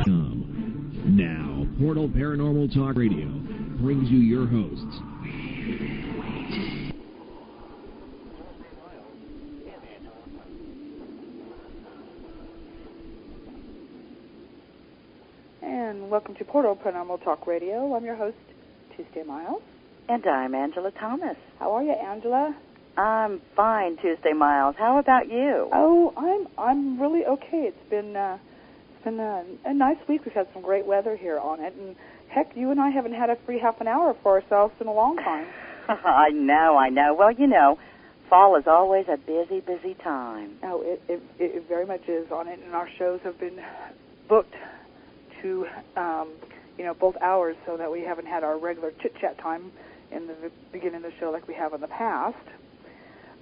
Now, Portal Paranormal Talk Radio brings you your hosts. And welcome to Portal Paranormal Talk Radio. I'm your host, Tuesday Miles. And I'm Angela Thomas. How are you, Angela? I'm fine, Tuesday Miles. How about you? Oh, I'm really okay. It's been a nice week. We've had some great weather here on it, and heck, you and I haven't had a free half an hour for ourselves in a long time. I know. Well, you know, fall is always a busy, busy time. Oh, it very much is on it, and our shows have been booked to both hours, so that we haven't had our regular chit-chat time in the beginning of the show like we have in the past.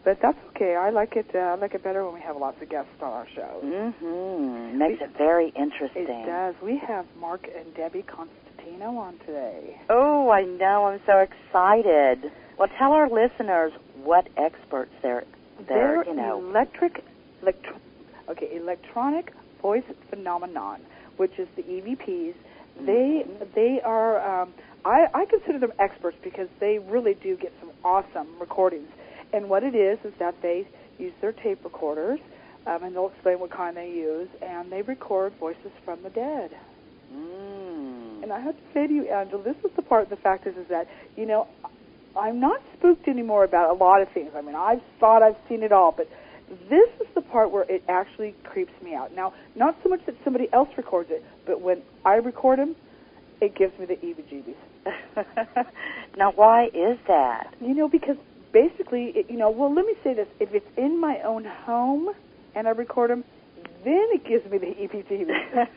But that's okay. I like it better when we have lots of guests on our show. Mm-hmm. Makes it very interesting. It does. We have Mark and Debbie Constantino on today. Oh, I know. I'm so excited. Well, tell our listeners what experts they're electronic voice phenomenon, which is the EVPs. They are. I consider them experts because they really do get some awesome recordings. And what it is that they use their tape recorders, and they'll explain what kind they use, and they record voices from the dead. Mm. And I have to say to you, Angela, this is the part. The fact is that, you know, I'm not spooked anymore about a lot of things. I mean, I've thought I've seen it all, but this is the part where it actually creeps me out. Now, not so much that somebody else records it, but when I record them, it gives me the heebie-jeebies. Now, why is that? You know, because basically, well, let me say this. If it's in my own home and I record them, then it gives me the heebie-jeebies.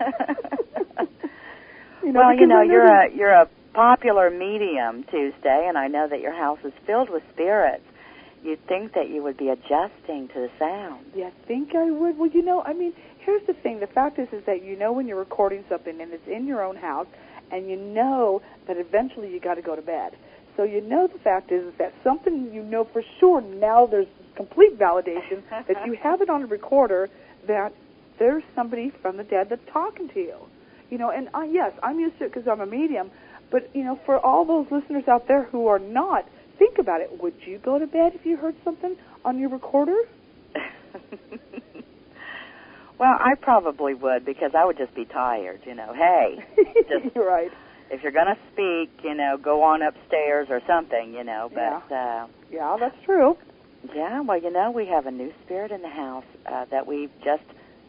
You're a popular medium, Tuesday, and I know that your house is filled with spirits. You'd think that you would be adjusting to the sound. Yeah, I think I would. Well, here's the thing. The fact is that when you're recording something and it's in your own house, and you know that eventually you got to go to bed. So the fact is that something for sure now there's complete validation that you have it on a recorder that there's somebody from the dead that's talking to you. And yes, I'm used to it because I'm a medium, but, for all those listeners out there who are not, think about it. Would you go to bed if you heard something on your recorder? Well, I probably would because I would just be tired, Hey, just, you're right. If you're going to speak, go on upstairs or something, but... Yeah, that's true. Yeah, well, we have a new spirit in the house that we've just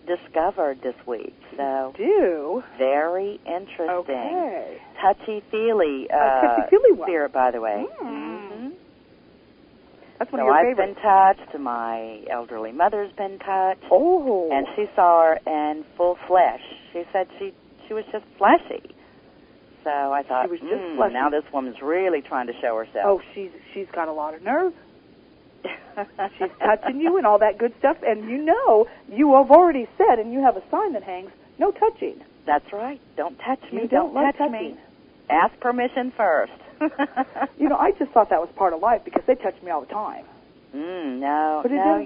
discovered this week. So do? Very interesting. Okay. Touchy-feely one. Spirit, by the way. Mm-hmm. That's one of your I've favorites. been touched. My elderly mother's been touched. Oh. And she saw her in full flesh. She said she was just fleshy. So I thought, she was just fleshy. Now this woman's really trying to show herself. Oh, she's got a lot of nerve. She's touching you and all that good stuff. And you have already said, and you have a sign that hangs, no touching. That's right. Don't touch me. You don't like touch touching. me. Ask permission first. I just thought that was part of life because they touch me all the time. No, but let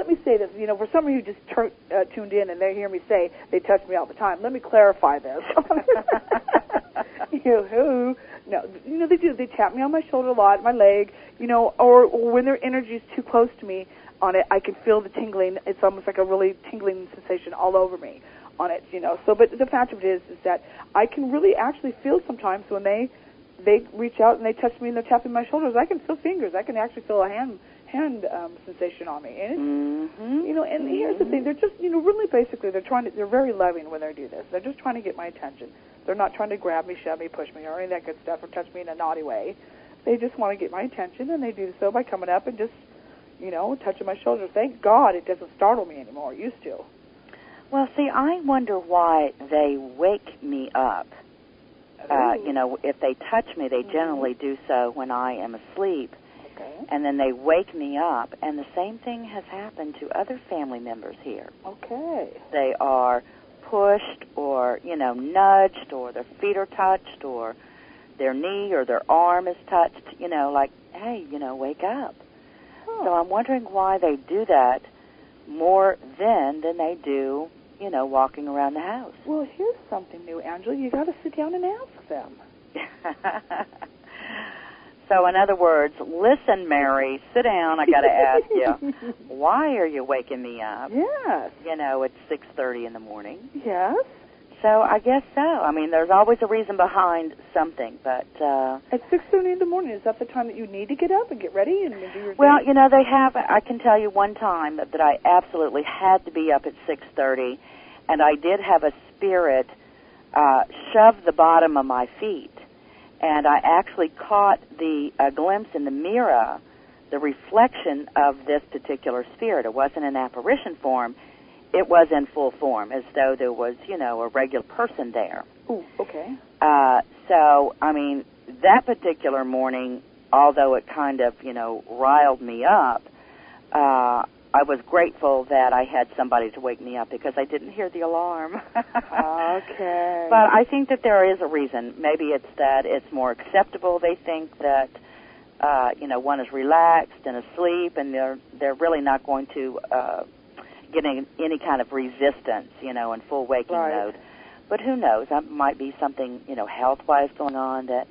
me say this. For somebody who just tuned in and they hear me say they touch me all the time, let me clarify this. No, they do. They tap me on my shoulder a lot, my leg, or when their energy is too close to me on it, I can feel the tingling. It's almost like a really tingling sensation all over me on it, So, but the fact of it is that I can really actually feel sometimes when they reach out and they touch me and they're tapping my shoulders. I can feel fingers. I can actually feel a hand sensation on me. And and here's the thing: they're just, really basically they're very loving when they do this. They're just trying to get my attention. They're not trying to grab me, shove me, push me, or any of that good stuff, or touch me in a naughty way. They just want to get my attention, and they do so by coming up and just, touching my shoulders. Thank God it doesn't startle me anymore. It used to. Well, see, I wonder why they wake me up. If they touch me, they generally do so when I am asleep. Okay. And then they wake me up, and the same thing has happened to other family members here. Okay. They are pushed or, nudged, or their feet are touched, or their knee or their arm is touched, like, hey, wake up. Huh. So I'm wondering why they do that more then than they do, walking around the house. Well, here's something new, Angela. You got to sit down and ask them. So, in other words, listen, Mary, sit down. I got to ask you, why are you waking me up? Yes. It's 6:30 in the morning. Yes. So I guess so. I mean, there's always a reason behind something, but... At 6:30 in the morning, is that the time that you need to get up and get ready and do your Well, thing? they have... I can tell you one time that I absolutely had to be up at 6:30, and I did have a spirit shove the bottom of my feet, and I actually caught a glimpse in the mirror, the reflection of this particular spirit. It wasn't in apparition form. It was in full form, as though there was, a regular person there. Ooh, okay. So, I mean, that particular morning, although it kind of, riled me up, I was grateful that I had somebody to wake me up because I didn't hear the alarm. Okay. But I think that there is a reason. Maybe it's that it's more acceptable. They think that, one is relaxed and asleep, and they're really not going to... getting any kind of resistance, in full waking mode. But who knows? That might be something, health-wise going on that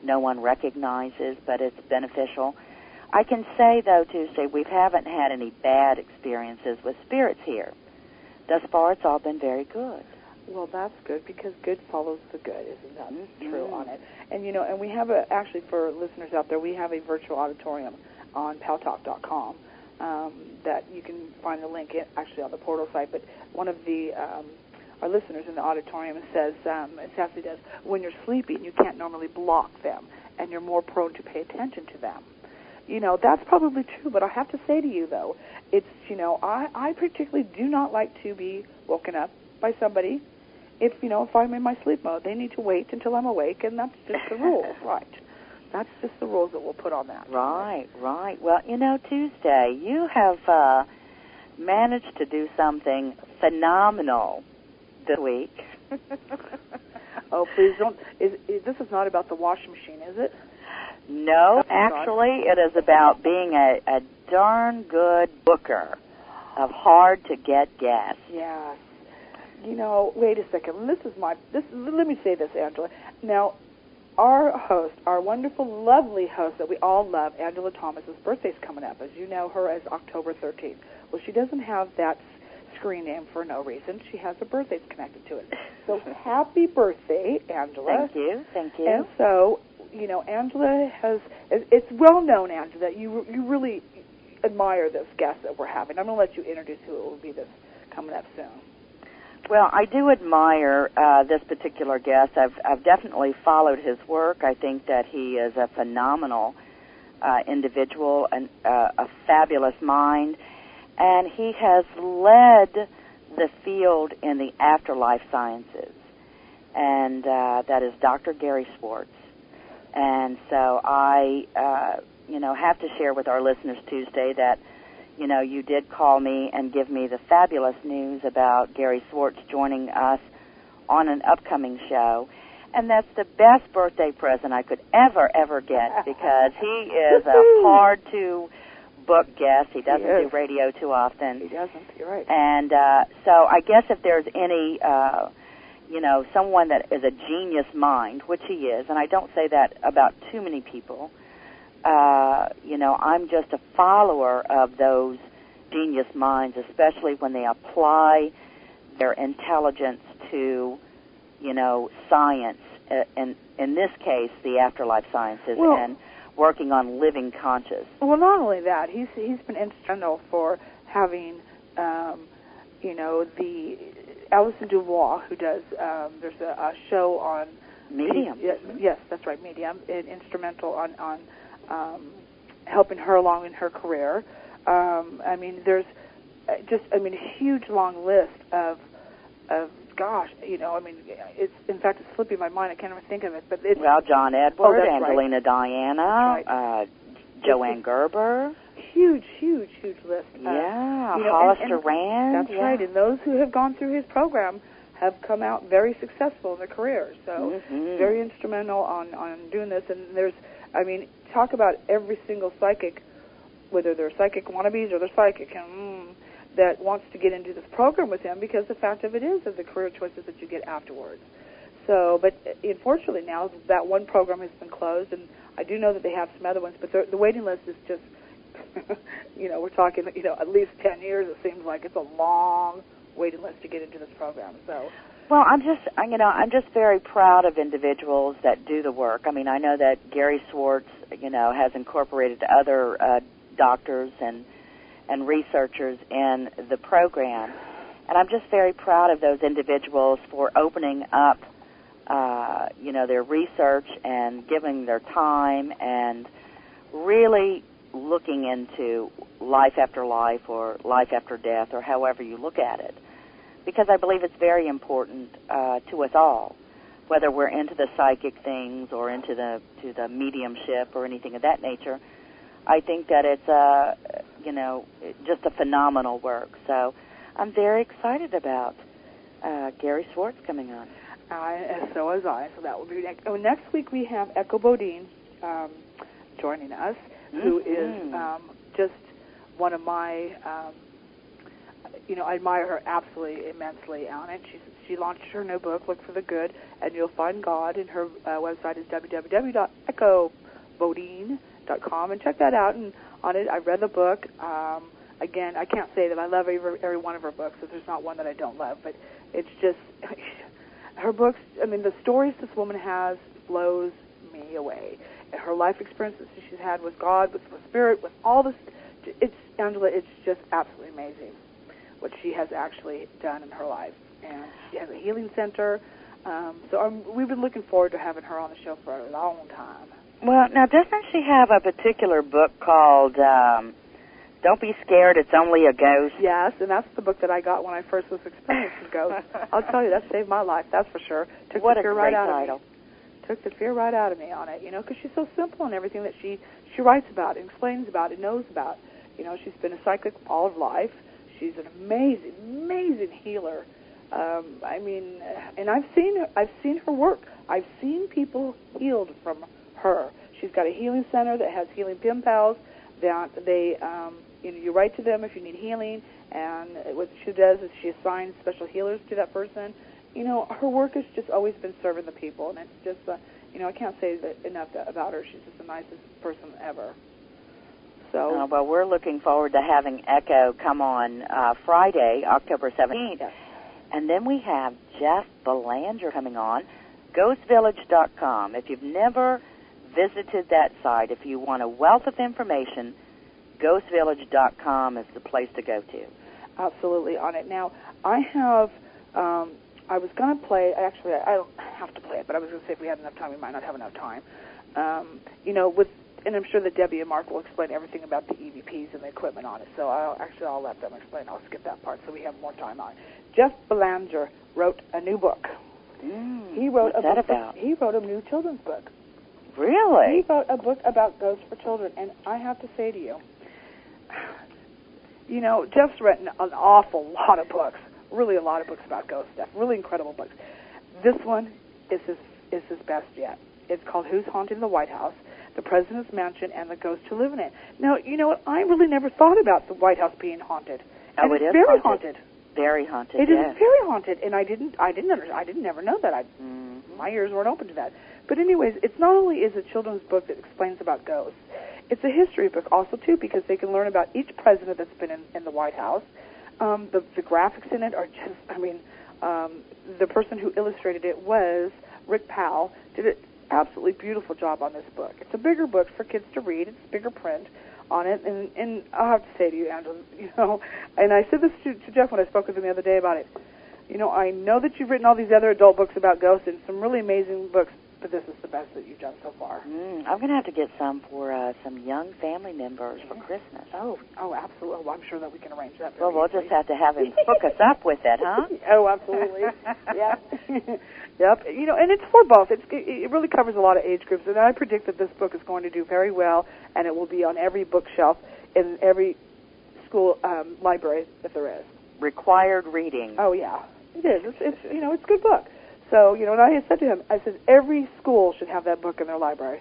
no one recognizes, but it's beneficial. I can say, though, Tuesday, we haven't had any bad experiences with spirits here. Thus far, it's all been very good. Well, that's good, because good follows the good, isn't that true on it? And, and we have actually, for listeners out there, we have a virtual auditorium on paltalk.com. That you can find the link actually on the portal site, but one of the our listeners in the auditorium says, Sassy does, when you're sleeping, you can't normally block them, and you're more prone to pay attention to them. That's probably true, but I have to say to you, though, it's, I particularly do not like to be woken up by somebody. If I'm in my sleep mode, they need to wait until I'm awake, and that's just the rules, right? That's just the rules that we'll put on that. Right. Well, Tuesday, you have managed to do something phenomenal this week. Oh, please don't. This is not about the washing machine, is it? No, actually, it is about being a darn good booker of hard-to-get guests. Yes. Wait a second. Let me say this, Angela. Now, our host, our wonderful, lovely host that we all love, Angela Thomas's birthday's coming up. As you know, her as October 13th. Well, she doesn't have that screen name for no reason. She has her birthdays connected to it. So happy birthday, Angela. Thank you. And so, Angela it's well known, Angela, that you really admire this guest that we're having. I'm going to let you introduce who it will be this coming up soon. Well, I do admire this particular guest. I've definitely followed his work. I think that he is a phenomenal individual and a fabulous mind, and he has led the field in the afterlife sciences, and that is Dr. Gary Schwartz. And so I, have to share with our listeners Tuesday that you did call me and give me the fabulous news about Gary Schwartz joining us on an upcoming show. And that's the best birthday present I could ever get, because he is a hard-to-book guest. He doesn't do radio too often. He doesn't, you're right. And so I guess if there's any, someone that is a genius mind, which he is, and I don't say that about too many people, I'm just a follower of those genius minds, especially when they apply their intelligence to, science, in this case, the afterlife sciences, and working on living conscious. Well, not only that, he's been instrumental for having, the Alison Dubois, who does, there's a show on Medium. Yes, that's right, Medium, instrumental on helping her along in her career. There's a huge long list of gosh, it's, in fact, it's slipping my mind. I can't even think of it. But it's, John Edward, right. Angelina Diana, Joanne Gerber. Huge list. Hollister Rand. That's right, and those who have gone through his program have come out very successful in their careers. So very instrumental on doing this. And there's, talk about every single psychic, whether they're psychic wannabes or they're psychic. And that wants to get into this program with him, because the fact of it is the career choices that you get afterwards. So, but unfortunately now that one program has been closed, and I do know that they have some other ones, but the waiting list is just, we're talking, at least 10 years. It seems like it's a long waiting list to get into this program. So, well, I'm just very proud of individuals that do the work. I mean, I know that Gary Swartz, has incorporated other doctors and researchers in the program, and I'm just very proud of those individuals for opening up, their research and giving their time and really looking into life after life or life after death, or however you look at it, because I believe it's very important to us all, whether we're into the psychic things or into the mediumship or anything of that nature. I think that it's just a phenomenal work. So I'm very excited about Gary Swartz coming on. So was I. So that will be next. Oh, next week we have Echo Bodine joining us, who is just one of my, I admire her absolutely immensely on it. She launched her new book, Look for the Good, and You'll Find God, and her website is www.echobodine.com, and check that out. And on it, I read the book. Again, I can't say that I love every one of her books, so there's not one that I don't love, but it's just, her books, the stories this woman has blows me away. And her life experiences she's had with God, with Spirit, with all this, Angela, it's just absolutely amazing what she has actually done in her life. And she has a healing center. So we've been looking forward to having her on the show for a long time. Well, now, doesn't she have a particular book called Don't Be Scared, It's Only a Ghost? Yes, and that's the book that I got when I first was experiencing ghosts. I'll tell you, that saved my life, that's for sure. What a great title. Took the fear right out of me on it, because she's so simple in everything that she writes about and explains about and knows about. She's been a psychic all of life. She's an amazing, amazing healer. And I've seen her work. I've seen people healed from her. She's got a healing center that has healing pen pals that they, you write to them if you need healing, and what she does is she assigns special healers to that person. Her work has just always been serving the people, and it's just, I can't say enough about her. She's just the nicest person ever. So, well, we're looking forward to having Echo come on Friday, October 17th. Yes. And then we have Jeff Belanger coming on, ghostvillage.com. If you've never visited that site, if you want a wealth of information, ghostvillage.com is the place to go to. Absolutely on it. Now, I have, I was going to play, actually, I don't have to play it, but I was going to say if we had enough time, we might not have enough time. And I'm sure that Debbie and Mark will explain everything about the EVPs and the equipment on it. So I'll let them explain. I'll skip that part so we have more time on it. Jeff Belanger wrote a new book. He wrote what's that about? He wrote a new children's book. Really? He wrote a book about ghosts for children, and I have to say to you, Jeff's written an awful lot of books, really a lot of books about ghost stuff, really incredible books. This one is his best yet. It's called Who's Haunting the White House, the President's Mansion, and the Ghosts Who Live in It. Now, you know what? I really never thought about the White House being haunted. Oh, it is very haunted. Very haunted. It is very haunted, and I didn't never know that. My ears weren't open to that. But anyways, it's not only is a children's book that explains about ghosts, it's a history book also too, because they can learn about each president that's been in the White House. The graphics in it are just, the person who illustrated it was Rick Powell. Did an absolutely beautiful job on this book. It's a bigger book for kids to read. It's bigger print on it, and I'll have to say to you, Angela, and I said this to Jeff when I spoke with him the other day about it. I know that you've written all these other adult books about ghosts and some really amazing books, but this is the best that you've done so far. I'm going to have to get some for some young family members for Christmas. Oh, absolutely. Well, I'm sure that we can arrange that. Well, we'll just have to have him hook us up with it, huh? Oh, absolutely. Yeah. Yep. And it's for both. It really covers a lot of age groups, and I predict that this book is going to do very well, and it will be on every bookshelf in every school library if there is. Required reading. Oh, yeah. It is. It's a good book. So, and I had said to him, I said, every school should have that book in their library.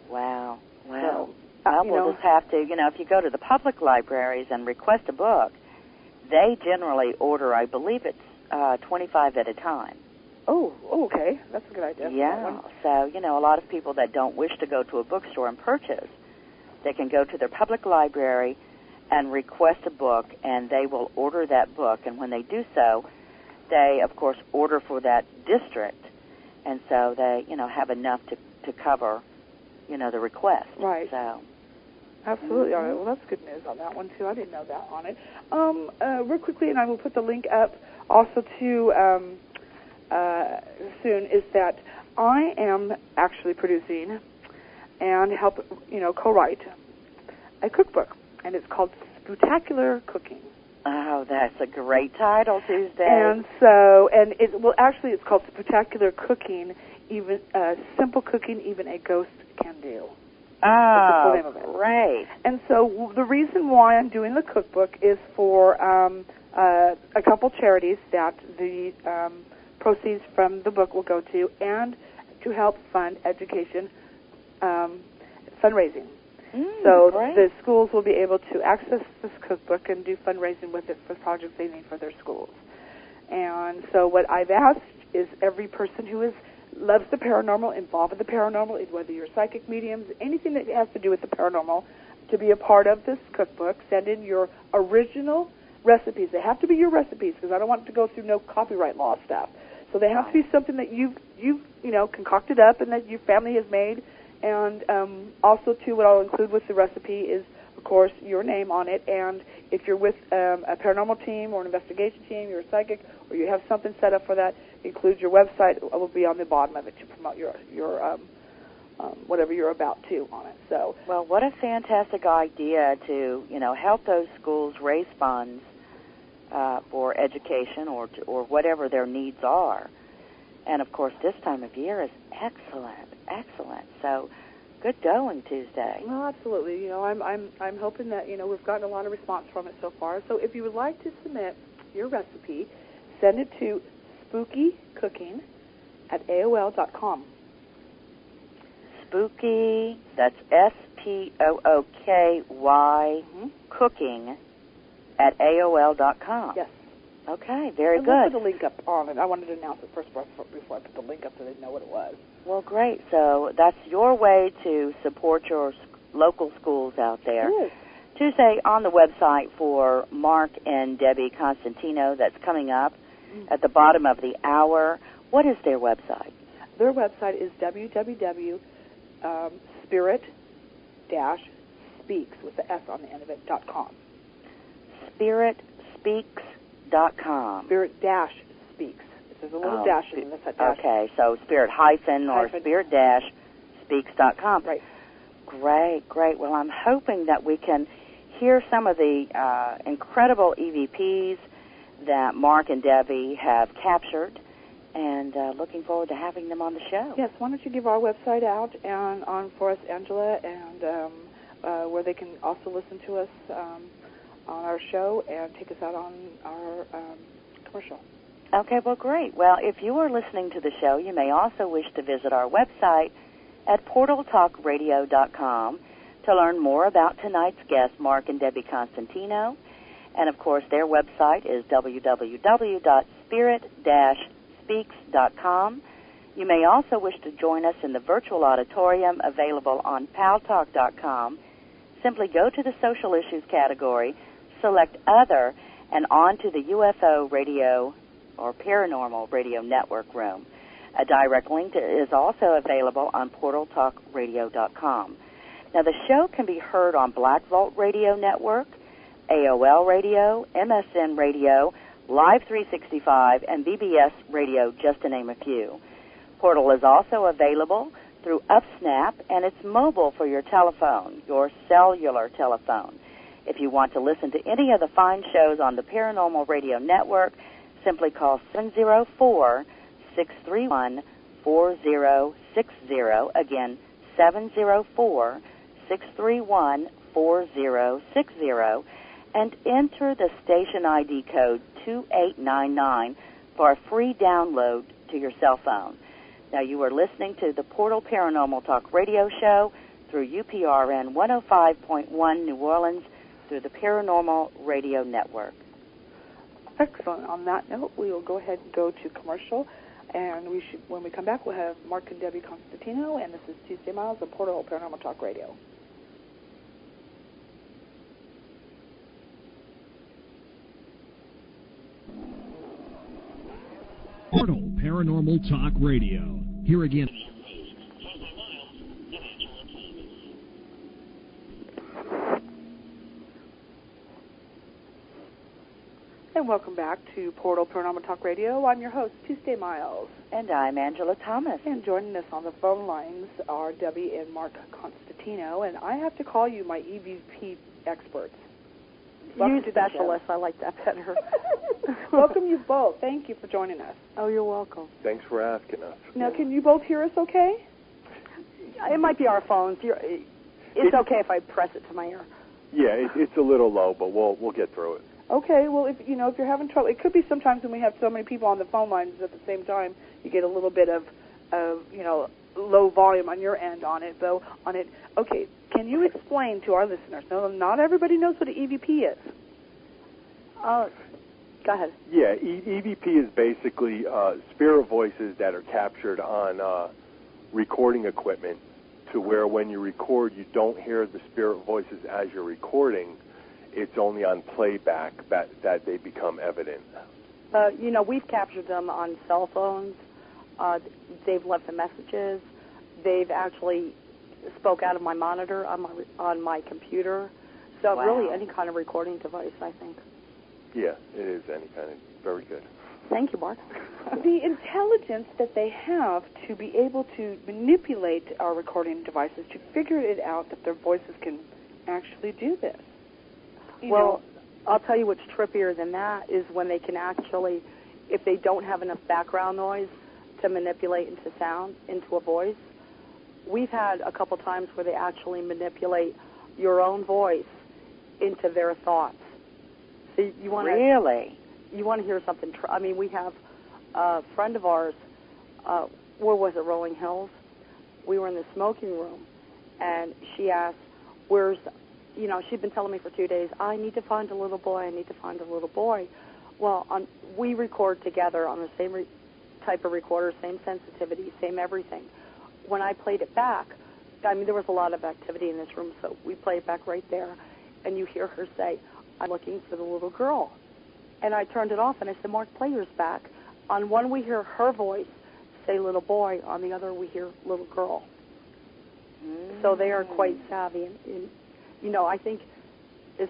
Wow. So, we'll just have to, if you go to the public libraries and request a book, they generally order, I believe it's 25 at a time. Oh, okay. That's a good idea. Yeah. So, a lot of people that don't wish to go to a bookstore and purchase, they can go to their public library and request a book, and they will order that book. And when they do so, they, of course, order for that district. And so they, have enough to cover, the request. Right. So. Absolutely. All right. Well, that's good news on that one, too. I didn't know that on it. Real quickly, and I will put the link up also to soon, is that I am actually producing and help, co-write a cookbook, and it's called Spectacular Cooking. Oh, that's a great title, Tuesday. And so, it's called Spectacular Cooking, even simple cooking, even a ghost can do. Oh, great. And so the reason why I'm doing the cookbook is for a couple charities that the proceeds from the book will go to, and to help fund education fundraising. So great. the schools will be able to access this cookbook and do fundraising with it for projects they need for their schools. And so what I've asked is every person who loves the paranormal, involved with the paranormal, whether you're psychic mediums, anything that has to do with the paranormal, to be a part of this cookbook. Send in your original recipes. They have to be your recipes, because I don't want it to go through no copyright law stuff. So they have to be something that you've concocted up and that your family has made. And also, too, what I'll include with the recipe is, of course, your name on it. And if you're with a paranormal team or an investigation team, you're a psychic, or you have something set up for that, include your website. It will be on the bottom of it to promote your whatever you're about to on it. So, well, what a fantastic idea to help those schools raise funds for education or whatever their needs are. And of course, this time of year is excellent. So, good going, Tuesday. Well, absolutely. I'm hoping that we've gotten a lot of response from it so far. So, if you would like to submit your recipe, send it to spookycooking@aol.com. Spooky. That's SPOOKY cooking@aol.com. Yes. Okay, very good. We'll put the link up on it. I wanted to announce it first before I put the link up so they'd know what it was. Well, great. So that's your way to support your local schools out there. It is. Tuesday on the website for Mark and Debbie Constantino, that's coming up at the bottom of the hour. What is their website? Their website is www.spirit-speaks, with the S on the end of it, .com. SpiritSpeaks.com. Spirit-speaks. There's a little dash in this. Okay, so Spirit hyphen or Spirit-speaks.com. Right. Great. Well, I'm hoping that we can hear some of the incredible EVPs that Mark and Debbie have captured, and looking forward to having them on the show. Yes, why don't you give our website out and on for us, Angela, and where they can also listen to us on our show and take us out on our commercial. Okay, well, great. Well, if you are listening to the show, you may also wish to visit our website at portaltalkradio.com to learn more about tonight's guests, Mark and Debbie Constantino. And, of course, their website is www.spirit-speaks.com. You may also wish to join us in the virtual auditorium available on paltalk.com. Simply go to the social issues category, select Other, and on to the UFO radio or Paranormal Radio Network room. A direct link is also available on portaltalkradio.com. Now, the show can be heard on Black Vault Radio Network, AOL Radio, MSN Radio, Live 365, and BBS Radio, just to name a few. Portal is also available through UpSnap, and it's mobile for your telephone, your cellular telephone. If you want to listen to any of the fine shows on the Paranormal Radio Network, simply call 704-631-4060. Again, 704-631-4060. And enter the station ID code 2899 for a free download to your cell phone. Now, you are listening to the Portal Paranormal Talk Radio Show through UPRN 105.1 New Orleans through the Paranormal Radio Network. Excellent. On that note, we will go ahead and go to commercial. And when we come back, we'll have Mark and Debbie Constantino, and this is Tuesday Miles of Portal Paranormal Talk Radio. Portal Paranormal Talk Radio. Here again. And welcome back to Portal Paranormal Talk Radio. I'm your host, Tuesday Miles. And I'm Angela Thomas. And joining us on the phone lines are Debbie and Mark Constantino. And I have to call you my EVP experts. You specialists. I like that better. Welcome you both. Thank you for joining us. Oh, you're welcome. Thanks for asking us. Now, can you both hear us okay? It might be our phones. It's okay if I press it to my ear. Yeah, it's a little low, but we'll get through it. Okay, well, if you're having trouble, it could be sometimes when we have so many people on the phone lines at the same time, you get a little bit of low volume on your end on it, though. Okay, can you explain to our listeners? No, not everybody knows what an EVP is. Go ahead. Yeah, EVP is basically spirit voices that are captured on recording equipment, to where when you record, you don't hear the spirit voices as you're recording. It's only on playback that they become evident. We've captured them on cell phones. They've left the messages. They've actually spoke out of my monitor on my computer. So Wow. Really any kind of recording device, I think. Yeah, it is any kind of very good. Thank you, Mark. The intelligence that they have to be able to manipulate our recording devices, to figure it out that their voices can actually do this. I'll tell you what's trippier than that is when they can actually, if they don't have enough background noise to manipulate into sound, into a voice. We've had a couple times where they actually manipulate your own voice into their thoughts. So you want Really? You want to hear something? We have a friend of ours. Where was it? Rolling Hills. We were in the smoking room, and she asked, "Where's?" She'd been telling me for 2 days, "I need to find a little boy. I need to find a little boy." Well, we record together on the same type of recorder, same sensitivity, same everything. When I played it back, there was a lot of activity in this room, so we played it back right there, and you hear her say, "I'm looking for the little girl." And I turned it off, and I said, "Mark, play yours back." On one, we hear her voice say little boy. On the other, we hear little girl. So they are quite savvy. And I think as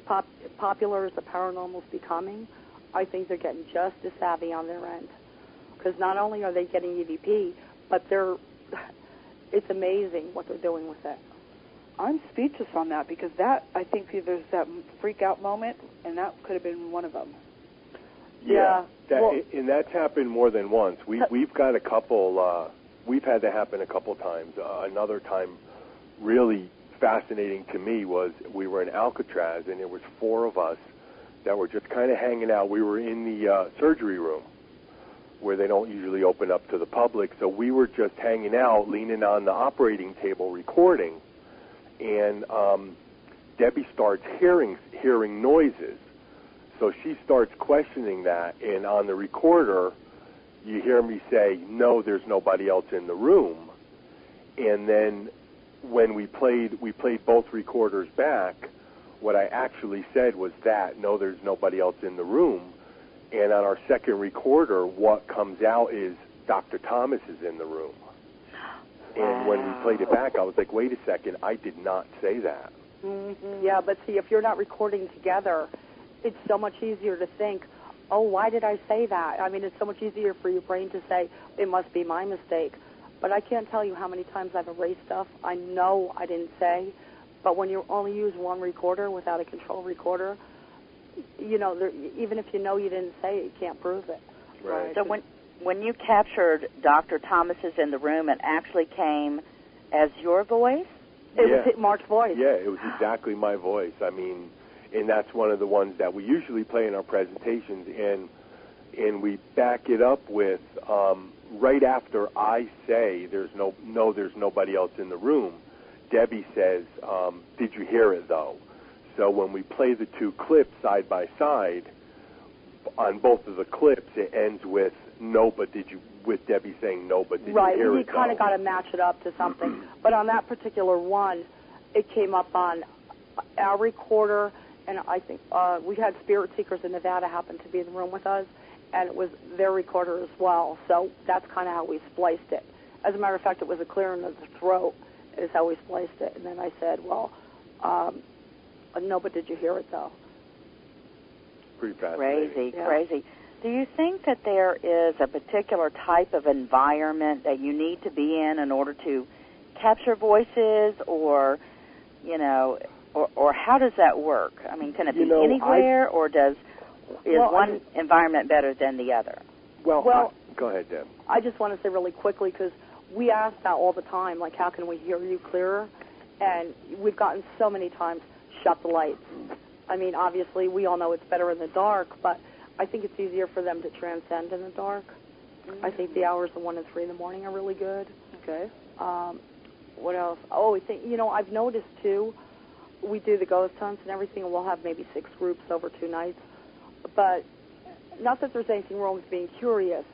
popular as the paranormal's becoming, I think they're getting just as savvy on their end. Because not only are they getting EVP, but it's amazing what they're doing with it. I'm speechless on that, because I think there's that freak out moment, and that could have been one of them. Yeah. And that's happened more than once. We've got a couple. We've had that happen a couple times. Another time, really fascinating to me, was we were in Alcatraz, and there was 4 of us that were just kind of hanging out. We were in the surgery room, where they don't usually open up to the public. So we were just hanging out, leaning on the operating table, recording, and Debbie starts hearing noises. So she starts questioning that, and on the recorder, you hear me say, "No, there's nobody else in the room." And then when we played both recorders back, what I actually said was that, "No, there's nobody else in the room." And on our second recorder, what comes out is Dr. Thomas is in the room. And when we played it back, I was like, wait a second, I did not say that. Mm-hmm. Yeah, but see, if you're not recording together, it's so much easier to think, "Oh, why did I say that?" It's so much easier for your brain to say, "It must be my mistake." But I can't tell you how many times I've erased stuff I know I didn't say. But when you only use one recorder without a control recorder, even if you know you didn't say it, you can't prove it. Right. So when you captured Dr. Thomas's in the room, it actually came as your voice? It was Mark's voice. Yeah, it was exactly my voice. And that's one of the ones that we usually play in our presentations, and we back it up with right after I say there's nobody else in the room, Debbie says, "Did you hear it though?" So when we play the 2 clips side by side, on both of the clips, it ends with no, but did you, with Debbie saying no, but did you Right, hear you it? kind of got to match it up to something. But on that particular one, it came up on our recorder, and I think we had Spirit Seekers in Nevada happen to be in the room with us, and it was their recorder as well. So that's kind of how we spliced it. As a matter of fact, it was a clearing of the throat is how we spliced it. And then I said, well, no, but did you hear it, though? Pretty fascinating. Crazy. Do you think that there is a particular type of environment that you need to be in order to capture voices, or, you know, or how does that work? I mean, can it be anywhere, or is one environment better than the other? Well, go ahead, Deb. I just want to say really quickly, because we ask that all the time, like, how can we hear you clearer? And we've gotten so many times, shut the lights. I mean, obviously, we all know it's better in the dark, but I think it's easier for them to transcend in the dark. Mm-hmm. I think the hours of 1 and 3 in the morning are really good. Okay. What else? Oh, I think, I've noticed, too, we do the ghost hunts and everything, and we'll have maybe 6 groups over 2 nights. But not that there's anything wrong with being curious,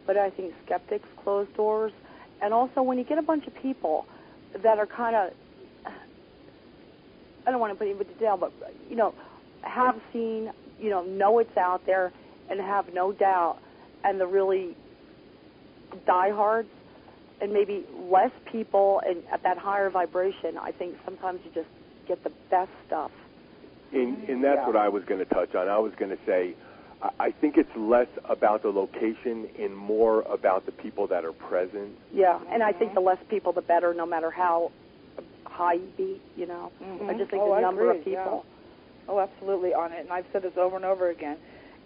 but I think skeptics close doors. And also, when you get a bunch of people that are kind of, I don't want to put anybody down, but, have seen, know it's out there and have no doubt, and the really diehards, and maybe less people and at that higher vibration, I think sometimes you just get the best stuff. And that's what I was going to touch on. I was going to say, I think it's less about the location and more about the people that are present. Yeah, and I think the less people, the better, no matter how high you be, Mm-hmm. I just think the number of people. Yeah. Oh, absolutely on it. And I've said this over and over again.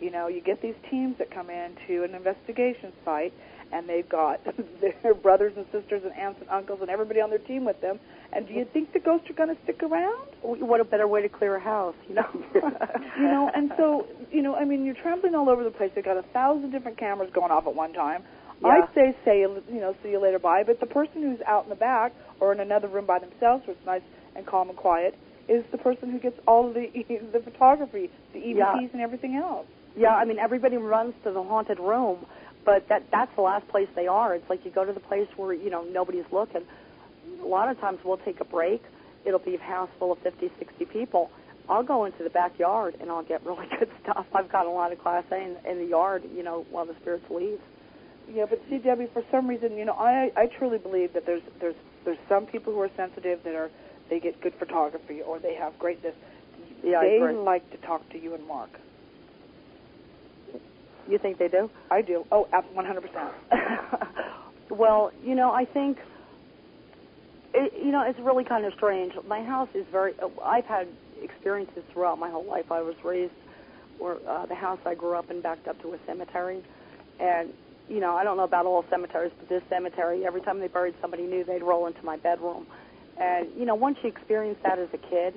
You get these teams that come into an investigation site, and they've got their brothers and sisters and aunts and uncles and everybody on their team with them. And do you think the ghosts are going to stick around? What a better way to clear a house, And so, I mean, you're trampling all over the place. They've got 1,000 different cameras going off at one time. Yeah. I'd say, see you later, bye. But the person who's out in the back or in another room by themselves, where it's nice and calm and quiet, is the person who gets all of the photography, the EVPs and everything else. Yeah, I mean, everybody runs to the haunted room, but that's the last place they are. It's like you go to the place where, nobody's looking. A lot of times we'll take a break. It'll be a house full of 50, 60 people. I'll go into the backyard, and I'll get really good stuff. I've got a lot of Class A in the yard, while the spirits leave. Yeah, but see, Debbie, for some reason, I truly believe that there's some people who are sensitive that they get good photography or they have greatness. Yeah, they I agree. like to talk to you and Mark. You think they do? I do. Oh, 100%. Well, I think, it's really kind of strange. My house is I've had experiences throughout my whole life. I was raised where the house I grew up in backed up to a cemetery. And, I don't know about all cemeteries, but this cemetery, every time they buried somebody new, they'd roll into my bedroom. And, once you experience that as a kid,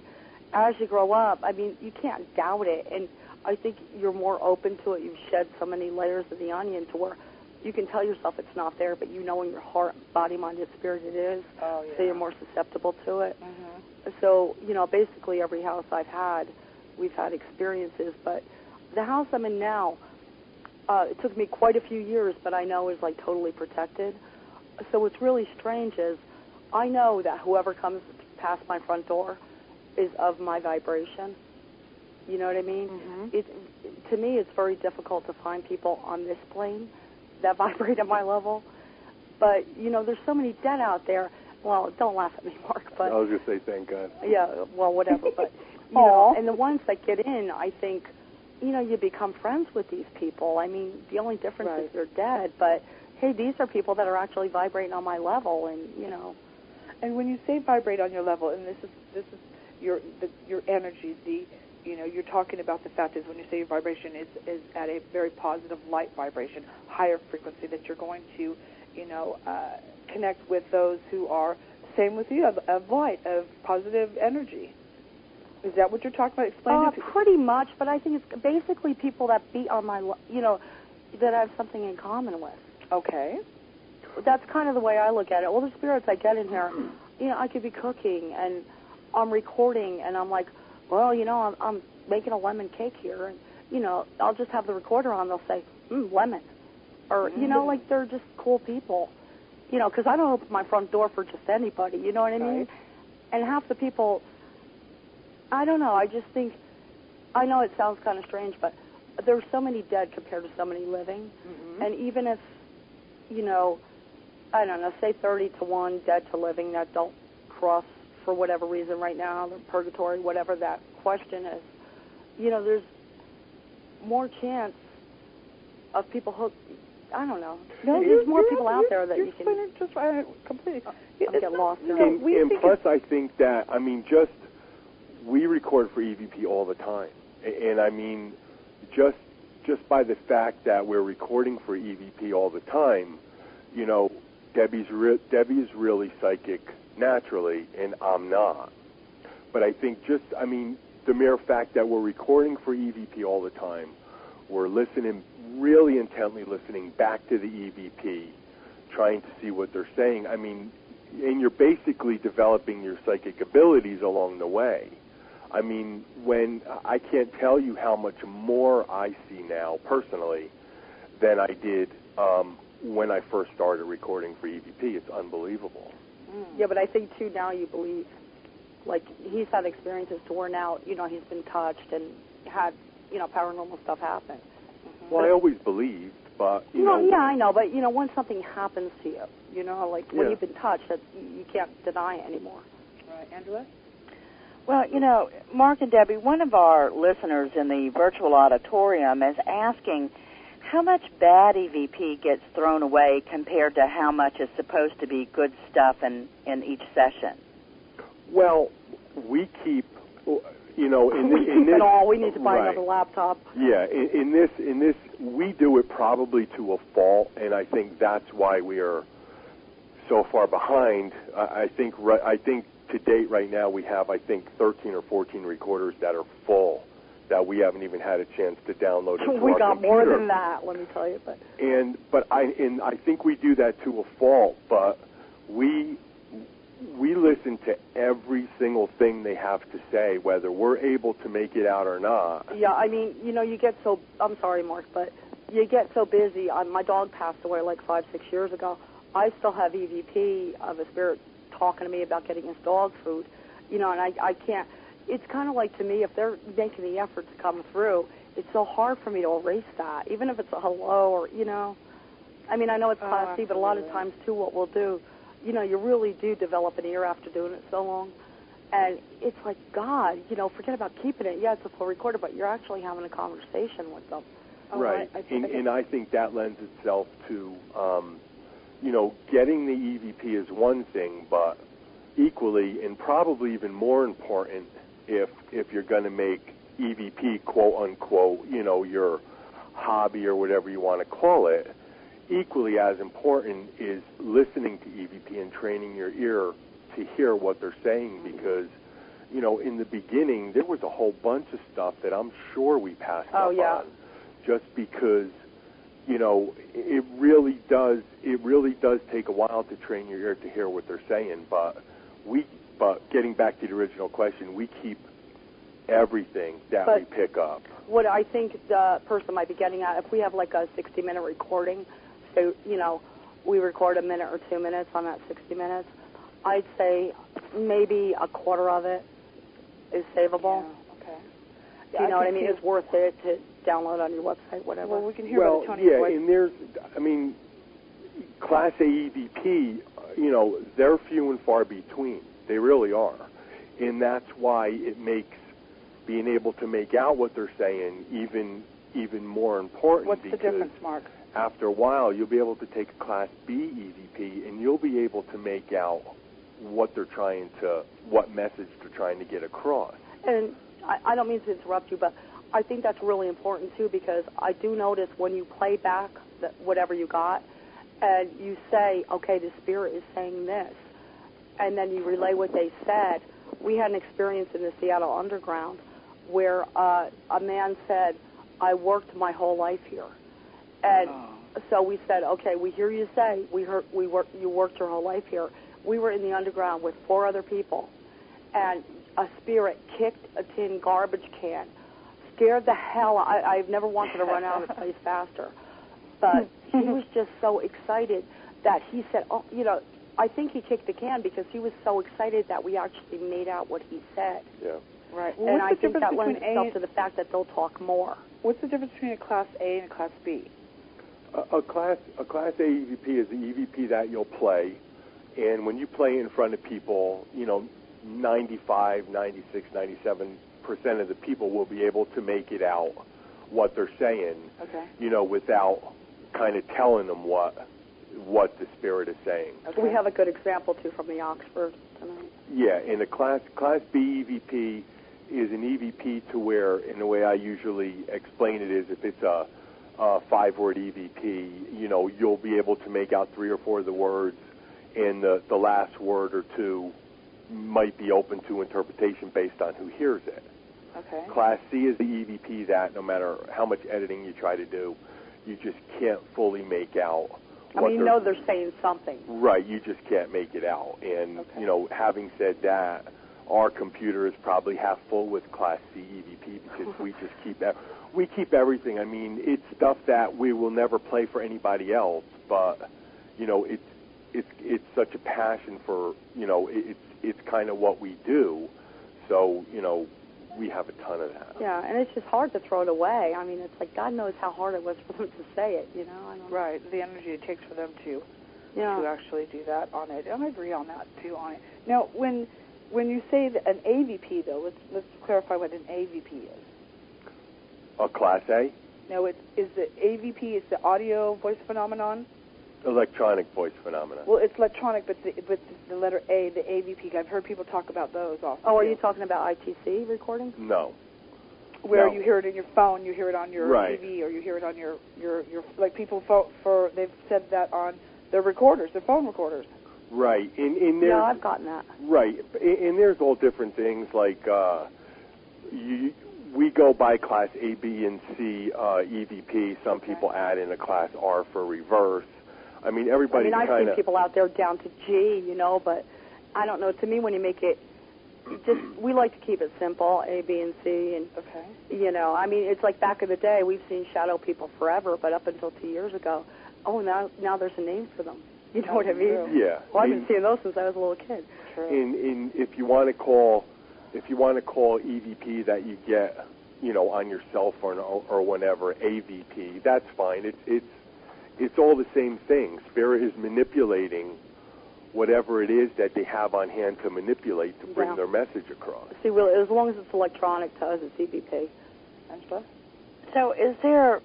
as you grow up, I mean, you can't doubt it. And I think you're more open to it. You've shed so many layers of the onion to where you can tell yourself it's not there, but in your heart, body, mind, and spirit it is. Oh, yeah. So you're more susceptible to it. Mm-hmm. So, basically every house I've had, we've had experiences. But the house I'm in now, it took me quite a few years, but I know is like totally protected. So what's really strange is I know that whoever comes past my front door is of my vibration. You know what I mean? Mm-hmm. To me, it's very difficult to find people on this plane that vibrate at my level. But, there's so many dead out there. Well, don't laugh at me, Mark. But I was going to say thank God. Yeah, well, whatever. But, and the ones that get in, I think, you become friends with these people. I mean, the only difference is they're dead. But, hey, these are people that are actually vibrating on my level, and, And when you say vibrate on your level, and this is your energy, you're talking about the fact is when you say your vibration is at a very positive light vibration, higher frequency, that you're going to, connect with those who are same with you, of light, of positive energy. Is that what you're talking about? Explain it to pretty much, but I think it's basically people that be on my, that I have something in common with. Okay. That's kind of the way I look at it. All the spirits I get in here, I could be cooking and I'm recording and I'm like, well, I'm making a lemon cake here, and I'll just have the recorder on. They'll say, lemon. Or, like they're just cool people. Because I don't open my front door for just anybody, you know what I mean? Right. And half the people, I don't know, I just think, I know it sounds kind of strange, but there's so many dead compared to so many living. Mm-hmm. And even if, I don't know, say 30 to 1 dead to living that don't cross for whatever reason right now, the purgatory, whatever that question is, there's more chance of people hooked. I don't know. No, there's more people out there that you can. You're just right, completely. I'm getting lost. And plus, I think that just we record for EVP all the time, and I mean, just by the fact that we're recording for EVP all the time, Debbie is really psychic naturally, and I'm not. But I think the mere fact that we're recording for EVP all the time, we're listening, really intently listening back to the EVP, trying to see what they're saying. And you're basically developing your psychic abilities along the way. When I can't tell you how much more I see now, personally, than I did when I first started recording for EVP. It's unbelievable. Yeah, but I think, too, now you believe. Like, he's had experiences to where now, he's been touched and had, paranormal stuff happen. Mm-hmm. Well, I always believed, but, yeah, I know, but, when something happens to you, like when you've been touched, that you can't deny it anymore. Right. Angela? Well, Mark and Debbie, one of our listeners in the virtual auditorium is asking how much bad EVP gets thrown away compared to how much is supposed to be good stuff in each session. Well, we keep, in this, it all. We need to buy right. another laptop. Yeah, in this, we do it probably to a fault, and I think that's why we are so far behind. I think to date right now we have 13 or 14 recorders that are full that we haven't even had a chance to download into We our got computer. more than that, let me tell you. But I think we do that to a fault, but we listen to every single thing they have to say, whether we're able to make it out or not. Yeah, you get so, I'm sorry, Mark, but you get so busy. My dog passed away 5-6 years ago. I still have EVP of a spirit talking to me about getting his dog food, and I can't. It's kind of like, to me, if they're making the effort to come through, it's so hard for me to erase that, even if it's a hello or, I know it's classy, but a lot of times, too, what we'll do, you really do develop an ear after doing it so long. And it's like, God, forget about keeping it. Yeah, it's a full recorder, but you're actually having a conversation with them. Right. And I think that lends itself to, getting the EVP is one thing, but equally and probably even more important, if you're going to make EVP, quote unquote, your hobby or whatever you want to call it, equally as important is listening to EVP and training your ear to hear what they're saying, because, in the beginning, there was a whole bunch of stuff that I'm sure we passed up on, just because, it really does take a while to train your ear to hear what they're saying, but getting back to the original question, we keep everything that we pick up. What I think the person might be getting at, if we have a 60-minute recording, so, we record a minute or 2 minutes on that 60 minutes, I'd say maybe a quarter of it is savable. Yeah, okay. Do you know what I mean? It's worth it to download on your website, whatever. Well, we can hear about Tony's voice. And there's, Class A EVP, they're few and far between. They really are. And that's why it makes being able to make out what they're saying even more important. What's the difference, Mark? After a while, you'll be able to take a Class B EVP, and you'll be able to make out what message they're trying to get across. And I don't mean to interrupt you, but I think that's really important, too, because I do notice when you play back whatever you got, and you say, okay, the spirit is saying this, and then you relay what they said. We had an experience in the Seattle Underground where a man said, I worked my whole life here. And so we said, okay, we hear you say, you worked your whole life here. We were in the underground with 4 other people, and a spirit kicked a tin garbage can, scared the hell. I've never wanted to run out of the place faster. But he was just so excited that he said, oh, you know, I think he kicked the can because he was so excited that we actually made out what he said. Yeah. Right. Well, And I think that lends itself to the fact that they'll talk more. What's the difference between a Class A and a Class B? A Class A EVP is the EVP that you'll play, and when you play in front of people, you know, 95, 96, 97% of the people will be able to make it out what they're saying, Okay. you know, without kind of telling them what the spirit is saying. Okay. We have a good example, too, from the Oxford tonight. Yeah, in a Class B EVP is an EVP to where, in the way I usually explain it, is if it's a 5-word EVP, you know, you'll be able to make out 3 or 4 of the words, and the last word or two might be open to interpretation based on who hears it. Okay. Class C is the EVP that no matter how much editing you try to do, you just can't fully make out. I mean, you know they're saying something. Right, you just can't make it out. And, Okay. you know, having said that, our computer is probably half full with Class C EVP because we just keep everything. I mean, it's stuff that we will never play for anybody else, but, you know, it's such a passion for, you know, it's kind of what we do. So, you know, we have a ton of that. Yeah, and it's just hard to throw it away. I mean, it's like God knows how hard it was for them to say it, you know? I don't know. Right. The energy it takes for them to Yeah. actually do that on it. And I agree on that, too, on it. Now, when you say that an AVP, though, let's clarify what an AVP is. A Class A? Now, is the AVP is the audio voice phenomenon? Electronic voice phenomena. Well, it's electronic, but the letter A, the AVP. I've heard people talk about those also. Oh, are too. you talking about ITC recordings? No. Where No. you hear it in your phone, you hear it on your Right. TV, or you hear it on your like people they've said that on their recorders, their phone recorders. Right. In there. Yeah, I've gotten that. Right, and there's all different things like we go by Class A, B, and C EVP. Some people add in a Class R for reverse. I mean, everybody I've kind seen of. people out there down to G, you know, but I don't know. To me, when you make it, we like to keep it simple, A, B, and C, and Okay. you know, I mean, it's like back in the day, we've seen shadow people forever, but up until 2 years ago, now there's a name for them. You know what I mean? True. Yeah. Well, I've been seeing those since I was a little kid. True. In if you want to call EVP that you get, you know, on your cell phone or whenever AVP, that's fine. It's all the same thing. Spirit is manipulating whatever it is that they have on hand to manipulate to bring Yeah. their message across. See, well, as long as it's electronic, to us, it's EVP. Angela? So is there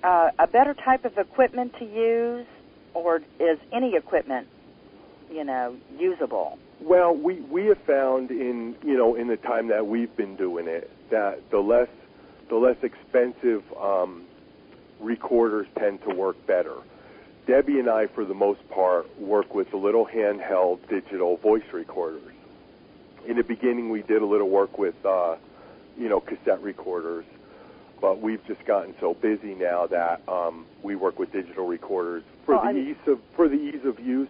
a better type of equipment to use, or is any equipment, you know, usable? Well, we have found in the time that we've been doing it that the less expensive recorders tend to work better. Debbie and I, for the most part, work with the little handheld digital voice recorders. In the beginning, we did a little work with cassette recorders, but we've just gotten so busy now that we work with digital recorders for the ease of use.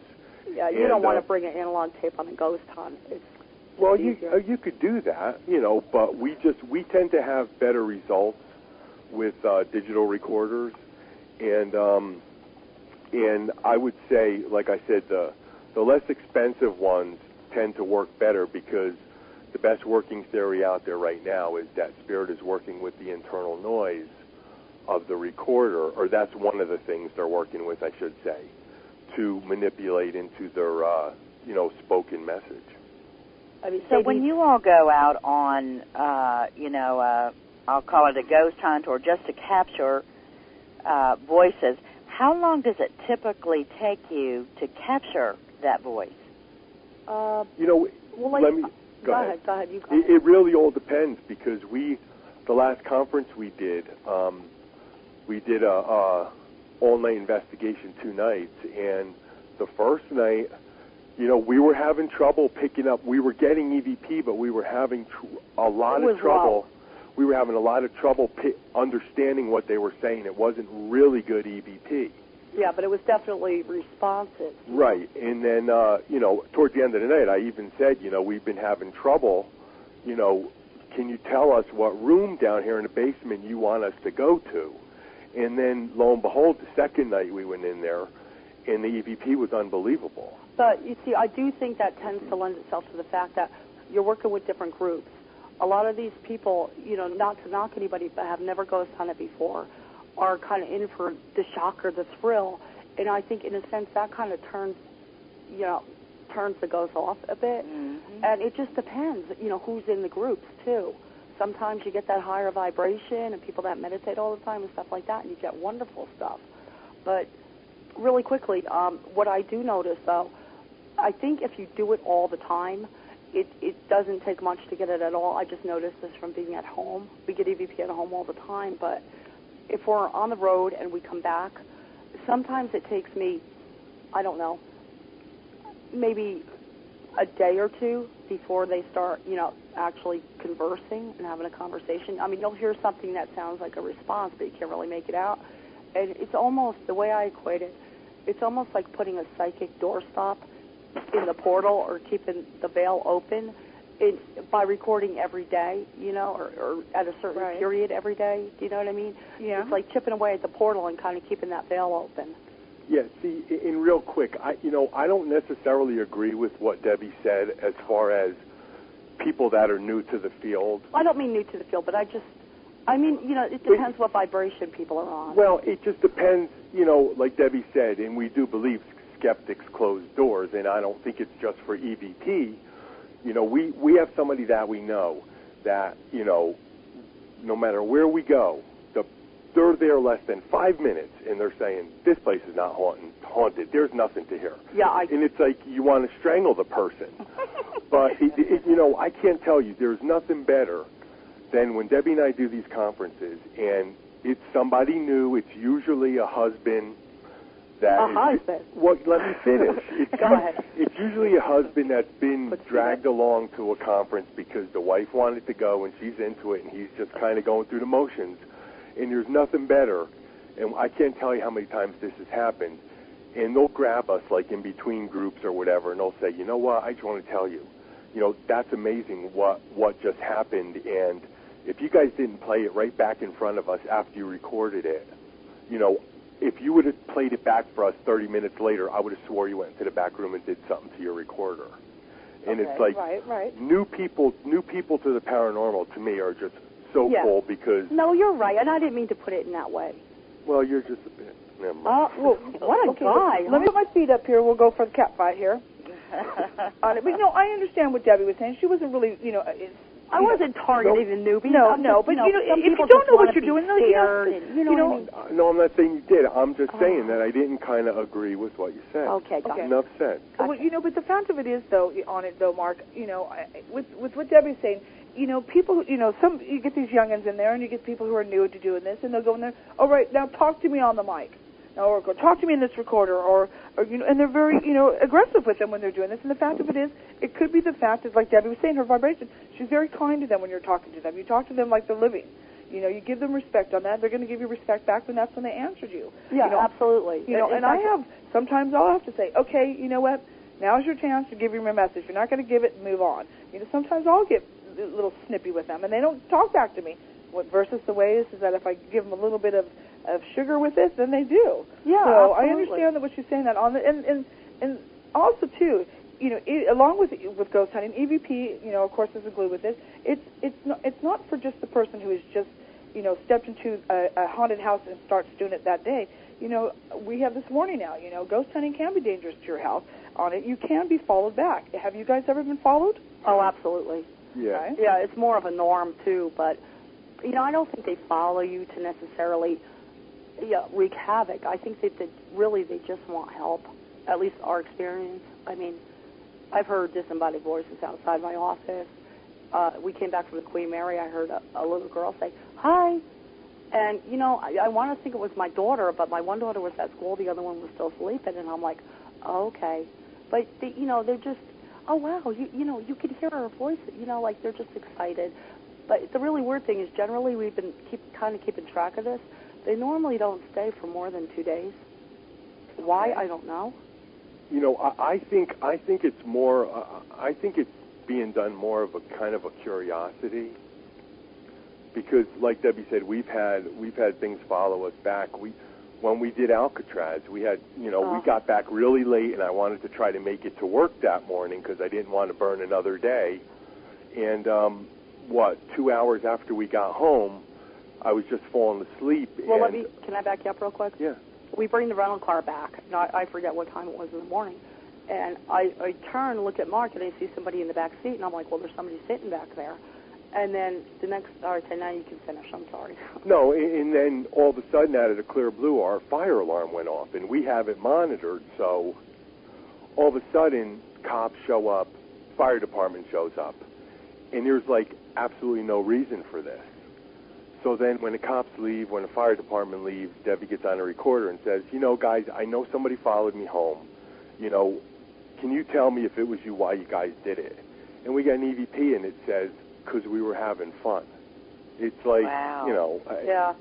Yeah, you don't want to bring an analog tape on a ghost hunt. Well, you could do that, you know, but we tend to have better results with digital recorders, and I would say, like I said, the less expensive ones tend to work better because the best working theory out there right now is that Spirit is working with the internal noise of the recorder, or that's one of the things they're working with, I should say, to manipulate into their spoken message. I mean, So when you all go out on, I'll call it a ghost hunt or just to capture voices, how long does it typically take you to capture that voice? well, Let me go ahead. Go ahead. You go ahead. It really all depends because the last conference we did a all-night investigation 2 nights, and the first night, we were having trouble picking up. We were getting EVP, but we were having a lot of trouble. We were having a lot of trouble understanding what they were saying. It wasn't really good EVP. Yeah, but it was definitely responsive. Right, and then, towards the end of the night, I even said, we've been having trouble, can you tell us what room down here in the basement you want us to go to? And then, lo and behold, the second night we went in there, and the EVP was unbelievable. But, you see, I do think that tends to lend itself to the fact that you're working with different groups. A lot of these people, you know, not to knock anybody, but have never ghost hunted before, are kind of in for the shock or the thrill. And I think, in a sense, that kind of turns the ghost off a bit. Mm-hmm. And it just depends, you know, who's in the groups, too. Sometimes you get that higher vibration and people that meditate all the time and stuff like that, and you get wonderful stuff. But really quickly, what I do notice, though, I think if you do it all the time, it doesn't take much to get it at all. I just noticed this from being at home. We get EVP at home all the time, but if we're on the road and we come back, sometimes it takes me, I don't know, maybe a day or two before they start, you know, actually conversing and having a conversation. I mean, you'll hear something that sounds like a response, but you can't really make it out. And it's almost, the way I equate it, it's almost like putting a psychic doorstop in the portal or keeping the veil open by recording every day, you know, or at a certain period every day. Do you know what I mean? Yeah. It's like chipping away at the portal and kind of keeping that veil open. Yeah, see, in real quick, I don't necessarily agree with what Debbie said as far as people that are new to the field. I don't mean new to the field, but I mean, you know, it depends what vibration people are on. Well, it just depends, you know, like Debbie said, and we do believe skeptics close doors, and I don't think it's just for EVP. You know, we have somebody that we know that, you know, no matter where we go, they're there less than 5 minutes, and they're saying, this place is not haunted. There's nothing to hear. Yeah, and it's like you want to strangle the person. But, you know, I can't tell you, there's nothing better than when Debbie and I do these conferences, and it's somebody new. It's usually a husband. Husband? Well, let me finish. Go ahead. It's usually a husband that's been dragged along to a conference because the wife wanted to go and she's into it, and he's just kind of going through the motions. And there's nothing better, and I can't tell you how many times this has happened, and they'll grab us, like, in between groups or whatever, and they'll say, you know what, I just want to tell you, you know, that's amazing what just happened, and if you guys didn't play it right back in front of us after you recorded it, you know, if you would have played it back for us 30 minutes later, I would have swore you went into the back room and did something to your recorder. And it's like new people to the paranormal, to me, are just so cool because... No, you're right, and I didn't mean to put it in that way. Well, you're just a bit... Never mind. Well, what a guy. Let me put my feet up here. We'll go for the cat fight here. But, no, I understand what Debbie was saying. She wasn't really, you know... I wasn't targeting the newbie. No, but, you know, if you don't know what you're doing, No, I'm not saying you did. I'm just saying that I didn't kind of agree with what you said. Okay, got it. Enough said. Well, you know, but the fact of it is, though, Mark, you know, with what Debbie's saying, you know, people, you know, you get these youngins in there, and you get people who are new to doing this, and they'll go in there, all right, now talk to me on the mic. Or go talk to me in this recorder, or you know, and they're very, you know, aggressive with them when they're doing this. And the fact of it is, it could be the fact that, like Debbie was saying, her vibration. She's very kind to them when you're talking to them. You talk to them like they're living. You know, you give them respect on that. They're going to give you respect back when that's when they answered you. Yeah, you know, absolutely. You know, and sometimes I'll have to say, okay, you know what? Now's your chance to give you my message. You're not going to give it and move on. You know, sometimes I'll get a little snippy with them, and they don't talk back to me. What versus the way is that if I give them a little bit of sugar with it, then they do. Yeah, so absolutely. I understand that what she's saying that on the and also too, you know, along with ghost hunting, EVP, you know, of course, is a glue with this. It's not for just the person who has just, you know, stepped into a haunted house and starts doing it that day. You know, we have this warning now. You know, ghost hunting can be dangerous to your house. On it, you can be followed back. Have you guys ever been followed? Oh, absolutely. Yeah. Right? Yeah, it's more of a norm too, but. You know, I don't think they follow you to necessarily wreak havoc. I think that really they just want help, at least our experience. I mean, I've heard disembodied voices outside my office. We came back from the Queen Mary. I heard a little girl say, hi. And, you know, I want to think it was my daughter, but my one daughter was at school. The other one was still sleeping. And I'm like, oh, okay. But, you know, they're just, oh, wow, you know, you can hear her voice. You know, like they're just excited. But the really weird thing is generally we've been kind of keeping track of this. They normally don't stay for more than 2 days. Why? I don't know. You know, I think it's more. I think it's being done more of a kind of a curiosity. because, like Debbie said, we've had things follow us back. When we did Alcatraz, we had, we got back really late, and I wanted to try to make it to work that morning because I didn't want to burn another day. And 2 hours after we got home, I was just falling asleep. Well, can I back you up real quick? Yeah. We bring the rental car back. Now, I forget what time it was in the morning. And I turn and look at Mark, and I see somebody in the back seat, and I'm like, well, there's somebody sitting back there. And then all right, so now you can finish. I'm sorry. No, and then all of a sudden, out of the clear blue, our fire alarm went off, and we have it monitored. So all of a sudden, cops show up, fire department shows up, and there's absolutely no reason for this. So then when the cops leave, when the fire department leaves, Debbie gets on a recorder and says, guys, I know somebody followed me home. Can you tell me if it was you, why you guys did it? And we got an EVP, and it says, because we were having fun. It's wow. Yeah.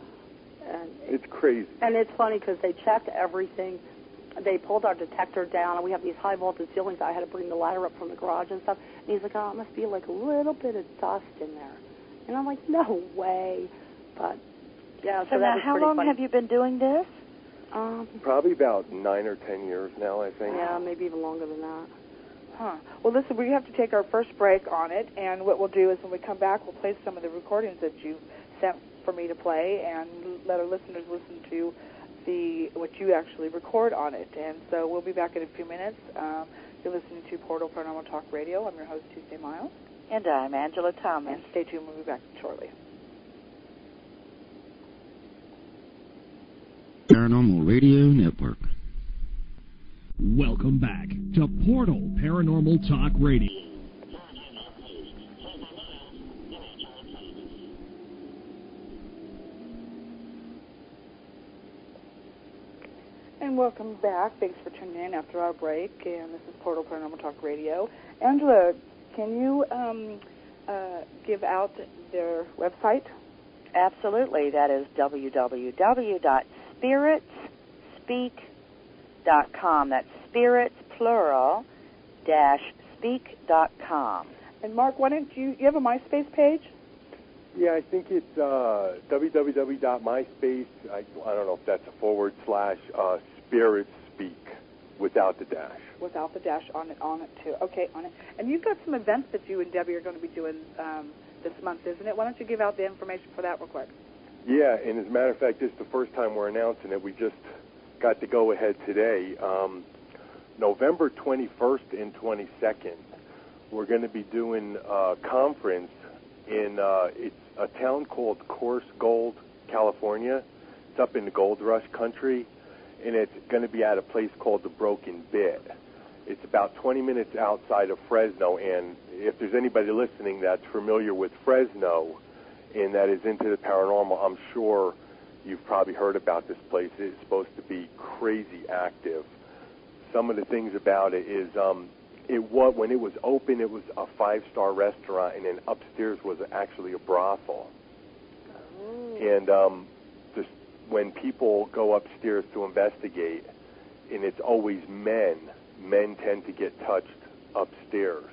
And it's crazy. And it's funny because they checked everything. They pulled our detector down, and we have these high-voltage ceilings. I had to bring the ladder up from the garage and stuff. And he's like, it must be a little bit of dust in there. And I'm like, no way. But, yeah, so now that was how pretty long funny. have you been doing this? Probably about 9 or 10 years now, I think. Yeah, maybe even longer than that. Huh. Well, listen, we have to take our first break on it, and what we'll do is when we come back, we'll play some of the recordings that you sent for me to play and let our listeners listen to what you actually record on it. And so we'll be back in a few minutes. You're listening to Portal Paranormal Talk Radio. I'm your host, Tuesday Miles. And I'm Angela Thomas. And stay tuned. We'll be back shortly. Paranormal Radio Network. Welcome back to Portal Paranormal Talk Radio. And welcome back. Thanks for tuning in after our break. And this is Portal Paranormal Talk Radio. Angela, can you give out their website? Absolutely. That is www.spiritspeak.com. That's spirits, plural, -speak.com. And Mark, why don't you have a MySpace page? Yeah, I think it's www.myspace. I don't know if that's a / Spirits Speak without the dash. Without the dash on it too. Okay, on it. And you've got some events that you and Debbie are going to be doing this month, isn't it? Why don't you give out the information for that real quick? Yeah, and as a matter of fact, this is the first time we're announcing it. We just got to go ahead today. November 21st and 22nd, we're going to be doing a conference in it's a town called Coarse Gold, California. It's up in the Gold Rush country, and it's going to be at a place called the Broken Bit. It's about 20 minutes outside of Fresno, and if there's anybody listening that's familiar with Fresno and that is into the paranormal, I'm sure you've probably heard about this place. It's supposed to be crazy active. Some of the things about it is when it was open, it was a 5-star restaurant, and then upstairs was actually a brothel. Oh. And just when people go upstairs to investigate, and it's always men tend to get touched upstairs,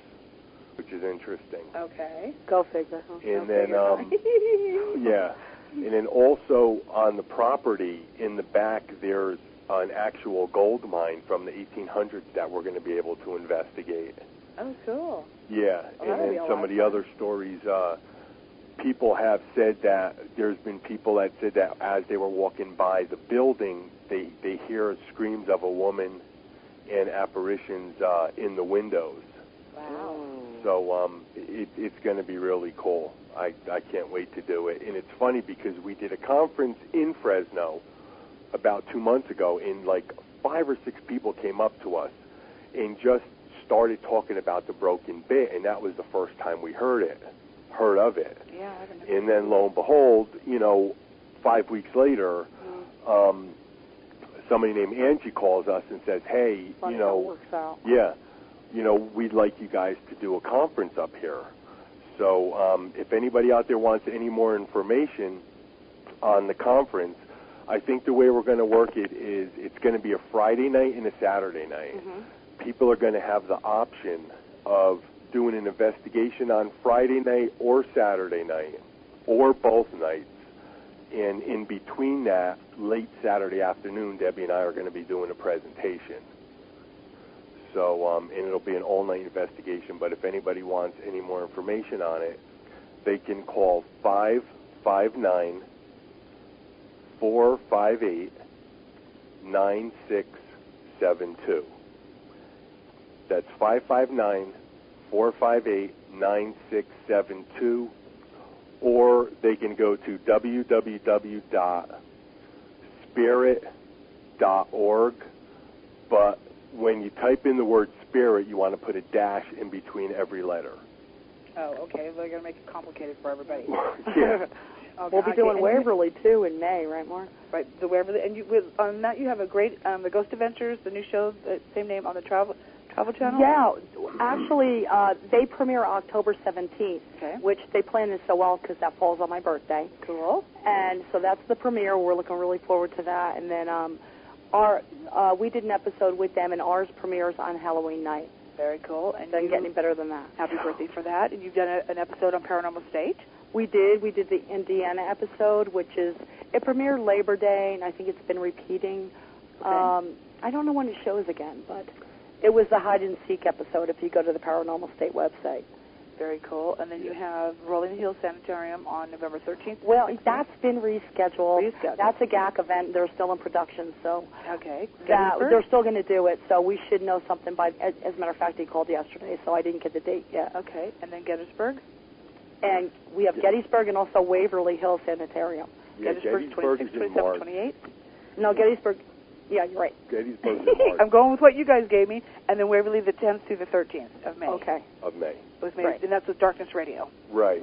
which is interesting. Okay. Go figure. And then, yeah. And then also on the property in the back, there's an actual gold mine from the 1800s that we're going to be able to investigate. Oh, cool. Yeah, and then some of the other stories, people have said that there's been people that said that as they were walking by the building, they hear screams of a woman and apparitions in the windows. Wow. So it's going to be really cool. I can't wait to do it. And it's funny because we did a conference in Fresno about 2 months ago, and 5 or 6 people came up to us and just started talking about the Broken Bit, and that was the first time we heard of it. Yeah, I remember. And then lo and behold, 5 weeks later, somebody named Angie calls us and says, "Hey, Funny how it works out. Yeah, we'd like you guys to do a conference up here. So if anybody out there wants any more information on the conference, I think the way we're going to work it is it's going to be a Friday night and a Saturday night. Mm-hmm. People are going to have the option of doing an investigation on Friday night or Saturday night, or both nights. And in between that, late Saturday afternoon, Debbie and I are going to be doing a presentation. So, and it'll be an all-night investigation. But if anybody wants any more information on it, they can call 559-458-9672. That's 559-458-9672. Or they can go to www.spirit.org. But when you type in the word spirit, you want to put a dash in between every letter. Oh, okay. They're going to make it complicated for everybody. Yeah. Okay. We'll be doing Waverly, too, in May, right, Mark? Right, the Waverly. And on that, you have a great, the Ghost Adventures, the new show, the same name on the Travel Channel? Yeah. Actually, they premiere October 17th, which they planned it so well because that falls on my birthday. Cool. And so that's the premiere. We're looking really forward to that. And then we did an episode with them, and ours premieres on Halloween night. Very cool. And doesn't get any better than that. Happy birthday for that. And you've done an episode on Paranormal State? We did. We did the Indiana episode, which it premiered Labor Day, and I think it's been repeating. Okay. I don't know when it shows again, but it was the hide and seek episode if you go to the Paranormal State website. Very cool. And then you have Rolling Hills Sanitarium on November 13th. Well, that's been rescheduled. That's a GAC event. They're still in production, so okay. They're still going to do it, so we should know something by, as a matter of fact, he called yesterday, so I didn't get the date yet. Okay. And then Gettysburg? And we have Gettysburg and also Waverly Hills Sanitarium. Yeah, Gettysburg 26, 27, 28? No, Gettysburg. Yeah, you're right. Gettysburg in March. I'm going with what you guys gave me, and then Waverly the 10th through the 13th of May. Okay. Of May. Right. And that's with Darkness Radio. Right.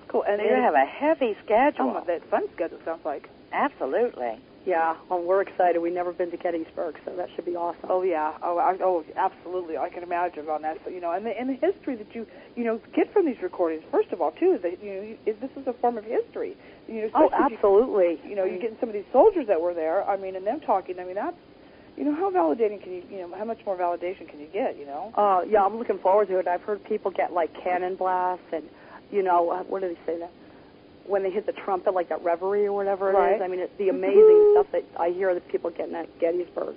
Cool. And you have a heavy schedule. Oh, that fun schedule sounds like. Absolutely. Yeah, well, we're excited. We've never been to Gettysburg, so that should be awesome. Oh, yeah. Oh, absolutely. I can imagine on that. So, and the history that you get from these recordings, first of all, too, is that, this is a form of history. Absolutely. You're getting some of these soldiers that were there, and them talking, that's, how validating can you, how much more validation can you get, Yeah, I'm looking forward to it. I've heard people get, cannon blasts and, what do they say that? When they hit the trumpet, like that reverie or whatever it is. I mean, it's the amazing stuff that I hear that people getting at Gettysburg.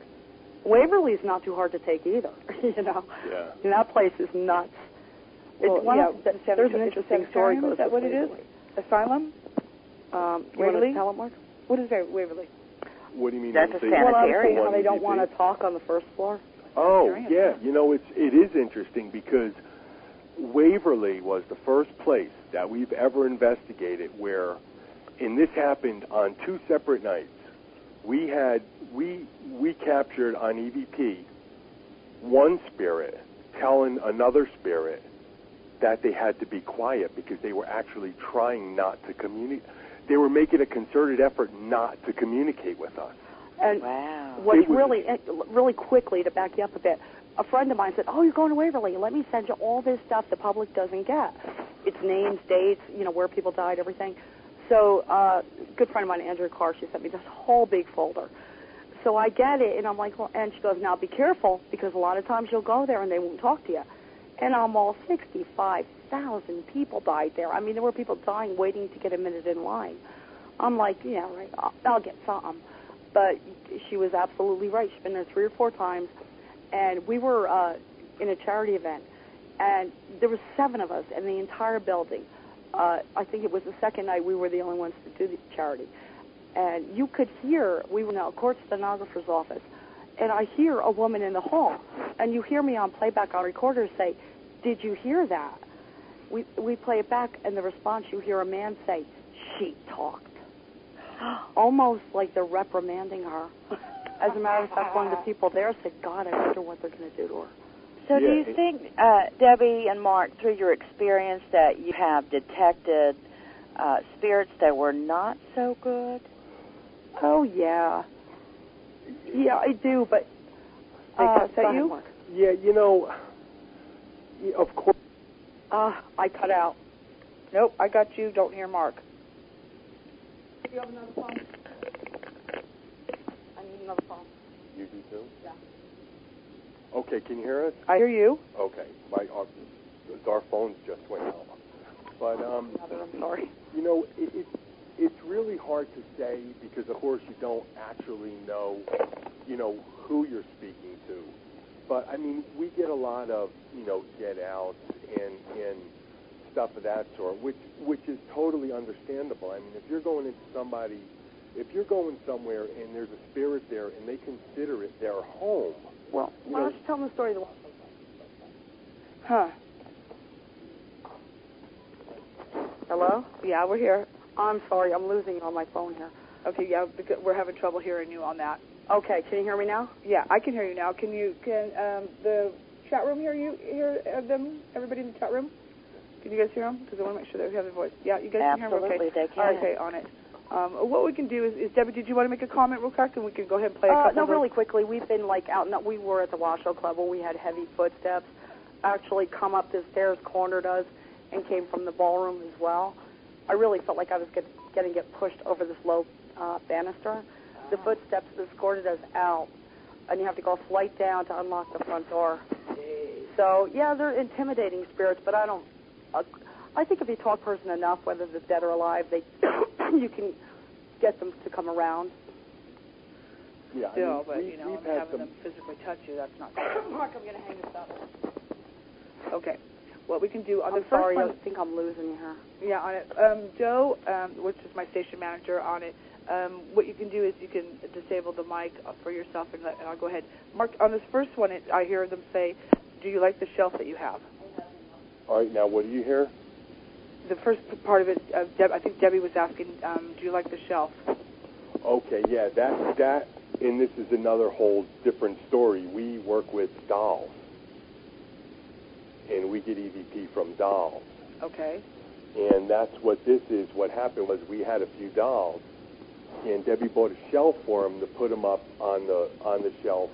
Waverly's not too hard to take either, Yeah. And that place is nuts. There's an interesting story. Is that what it is? Asylum? Waverly? What is Waverly? What do you mean? That's a Well, I'm saying sanitarium. how they don't want to talk on the first floor. Oh, yeah. It is interesting because Waverly was the first place that we've ever investigated where, and this happened on two separate nights. We captured on EVP one spirit telling another spirit that they had to be quiet because they were actually trying not to communicate. They were making a concerted effort not to communicate with us. And wow. What's really quickly, to back you up a bit, a friend of mine said, "Oh, you're going to Waverly. Let me send you all this stuff the public doesn't get. It's names, dates, where people died, everything." So a good friend of mine, Andrew Carr, she sent me this whole big folder. So I get it, and I'm like, well, and she goes, "Now be careful, because a lot of times you'll go there and they won't talk to you." And I'm all 65,000 people died there. I mean, there were people dying waiting to get a minute in line. I'm like, yeah, right, I'll get some. But she was absolutely right. She's been there 3 or 4 times. And we were in a charity event, and there was 7 of us in the entire building. I think it was the second night we were the only ones to do the charity. And you could hear, we were in a court stenographer's office, and I hear a woman in the hall, and you hear me on playback on recorder say, "Did you hear that?" We play it back, and the response, you hear a man say, "She talked." Almost like they're reprimanding her. As a matter of fact, one of the people there said, "God, I wonder what they're going to do to her." So do you think, Debbie and Mark, through your experience, that you have detected spirits that were not so good? Oh, yeah. Yeah, I do, but... Is that you? Mark. Yeah, of course. I cut out. Nope, I got you. Don't hear Mark. Do you have another phone? I need another phone. You do too? Yeah. Okay, can you hear us? I hear you. Okay, our phones just went out. But I'm sorry. You know, it's really hard to say because, of course, you don't actually know, you know, who you're speaking to. But, I mean, we get a lot of, you know, get outs and stuff of that sort, which is totally understandable. I mean, if you're going into somebody, if you're going somewhere and there's a spirit there and they consider it their home. Well, why don't you tell them the story? Huh. Hello? Yeah, we're here. I'm sorry, I'm losing you on my phone here. Okay, yeah, because we're having trouble hearing you on that. Okay, can you hear me now? Yeah, I can hear you now. Can the chat room hear them? Everybody in the chat room? Can you guys hear them? Because I want to make sure that we have their voice. Yeah, you guys can hear them. Absolutely, Okay. they can. Okay, on it. What we can do is Debbie, did you want to make a comment real quick, and we can go ahead and play a couple? No, really quickly. We've been like out. We were at the Washoe Club where we had heavy footsteps actually come up the stairs, cornered us, and came from the ballroom as well. I really felt like I was going to get pushed over this low banister. The footsteps escorted us out, and you have to go a flight down to unlock the front door. So, yeah, they're intimidating spirits, but I don't... I think if you talk person enough, whether they're dead or alive, you can get them to come around. Yeah, Still, I mean, but, we've had having some... them physically touch you, that's not good. Mark, I'm going to hang this up. Okay. What we can do on the I'm sorry, first I think I'm losing you here. Yeah, on it. Joe, which is my station manager, on it. What you can do is you can disable the mic for yourself, and I'll go ahead. Mark, on this first one, I hear them say, "Do you like the shelf that you have?" All right, now what do you hear? The first part of it, I think Debbie was asking, "Do you like the shelf?" Okay, yeah, that, and this is another whole different story. We work with dolls, and we get EVP from dolls. Okay. And that's what this is. What happened was we had a few dolls, and Debbie bought a shelf for them to put them up on the shelf,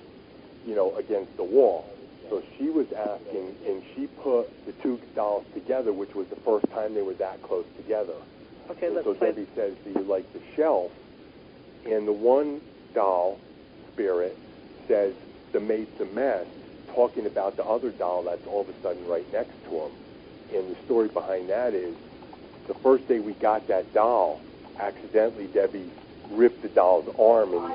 you know, against the wall. So she was asking, and she put the two dolls together, which was the first time they were that close together. Okay, and let's so play. Debbie says, "Do you like the shelf?" And the one doll spirit says, "The mate's a mess," talking about the other doll that's all of a sudden right next to him. And the story behind that is, the first day we got that doll, accidentally Debbie ripped the doll's arm and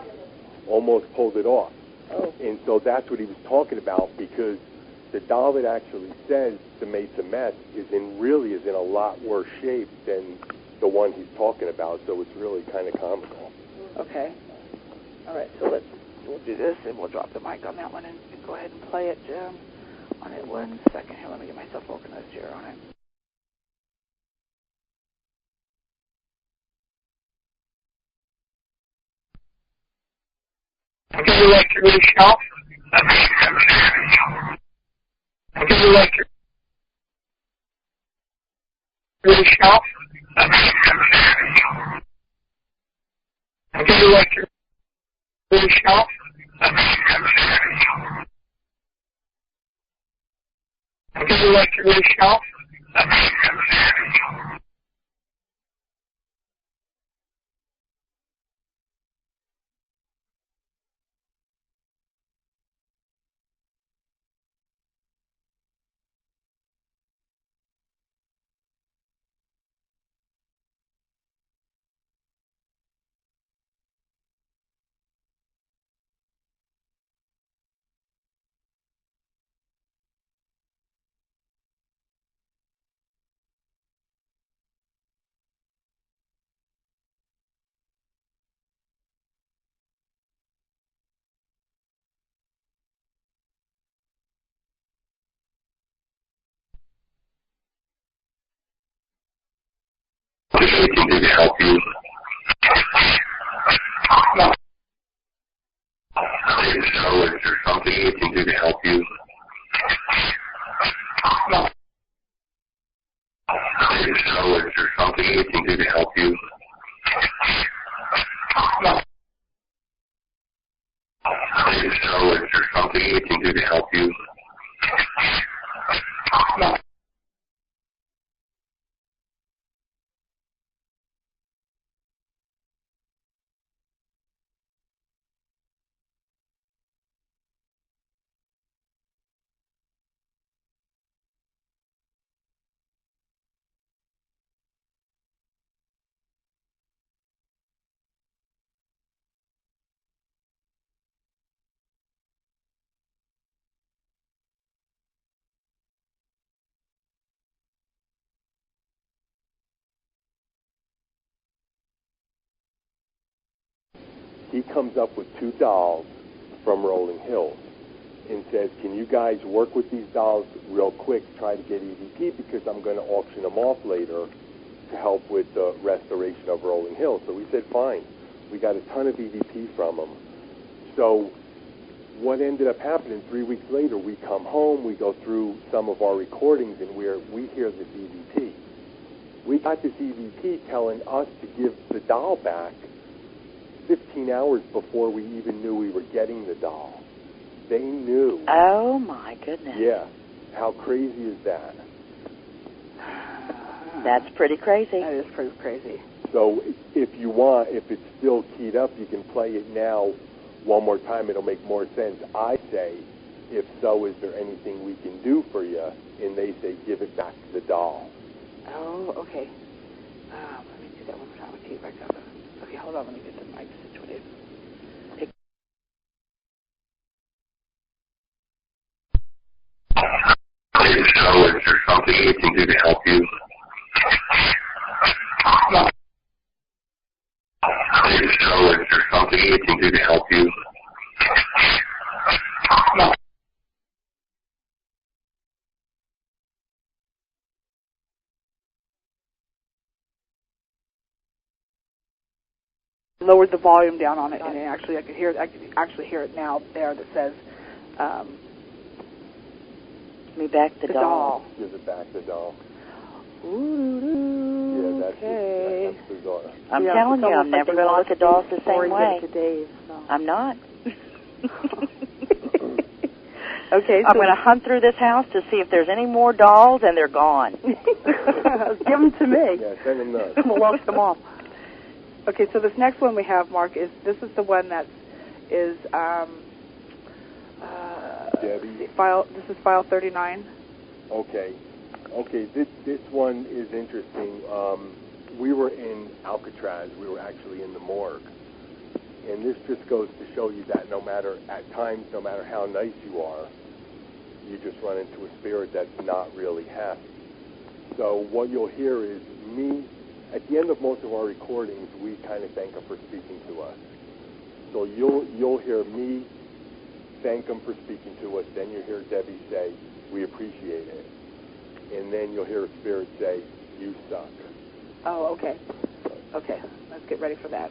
almost pulled it off. Oh. And so that's what he was talking about, because the doll that actually says the mate's a mess is in a lot worse shape than the one he's talking about. So it's really kind of comical. Okay. All right, so we'll do this, and we'll drop the mic on that one and go ahead and play it on it. 1 second here. Let me get myself organized here on it. Do you like your new shelf? Do you like your new shelf? Do you like your new shelf? Do you like your new shelf? Anything to help you. So is there something you can do to help you? So is there something you can do to help you? So is there something you can do to help you? he comes up with 2 dolls from Rolling Hills and says, can you guys work with these dolls real quick, try to get EVP, because I'm going to auction them off later to help with the restoration of Rolling Hills. So we said, fine. We got a ton of EVP from them. So what ended up happening, 3 weeks later, we come home, we go through some of our recordings, and we hear this EVP. We got this EVP telling us to give the doll back 15 hours before we even knew we were getting the doll. They knew. Oh, my goodness. Yeah. How crazy is that? That's pretty crazy. That is pretty crazy. So if you want, if it's still keyed up, you can play it now one more time. It'll make more sense. I say, if so, is there anything we can do for you? And they say, give it back to the doll. Oh, okay. Let me do that one more time. I'll back up. Okay, hold on. Let me get the mic situated. So is there something we can do to help you? So is there something we can do to help you? Lowered the volume down on it, and actually I could actually hear it now there that says Give me back the doll. Give it back the doll. Ooh, yeah, that's bizarre. I'm telling you, I'm never going to look at dolls the same way. To Dave, so. I'm not. Okay, so I'm going to hunt through this house to see if there's any more dolls, and they're gone. Give them to me. Yeah, send them nuts. We'll auction them off. Okay, so this next one we have, Mark, is the one that is Debbie. This is file 39. Okay. This one is interesting. We were in Alcatraz. We were actually in the morgue, and this just goes to show you that at times, no matter how nice you are, you just run into a spirit that's not really happy. So what you'll hear is me. At the end of most of our recordings, we kind of thank them for speaking to us. So you'll hear me thank them for speaking to us. Then you'll hear Debbie say, we appreciate it. And then you'll hear a spirit say, you suck. Oh, okay. Okay, let's get ready for that.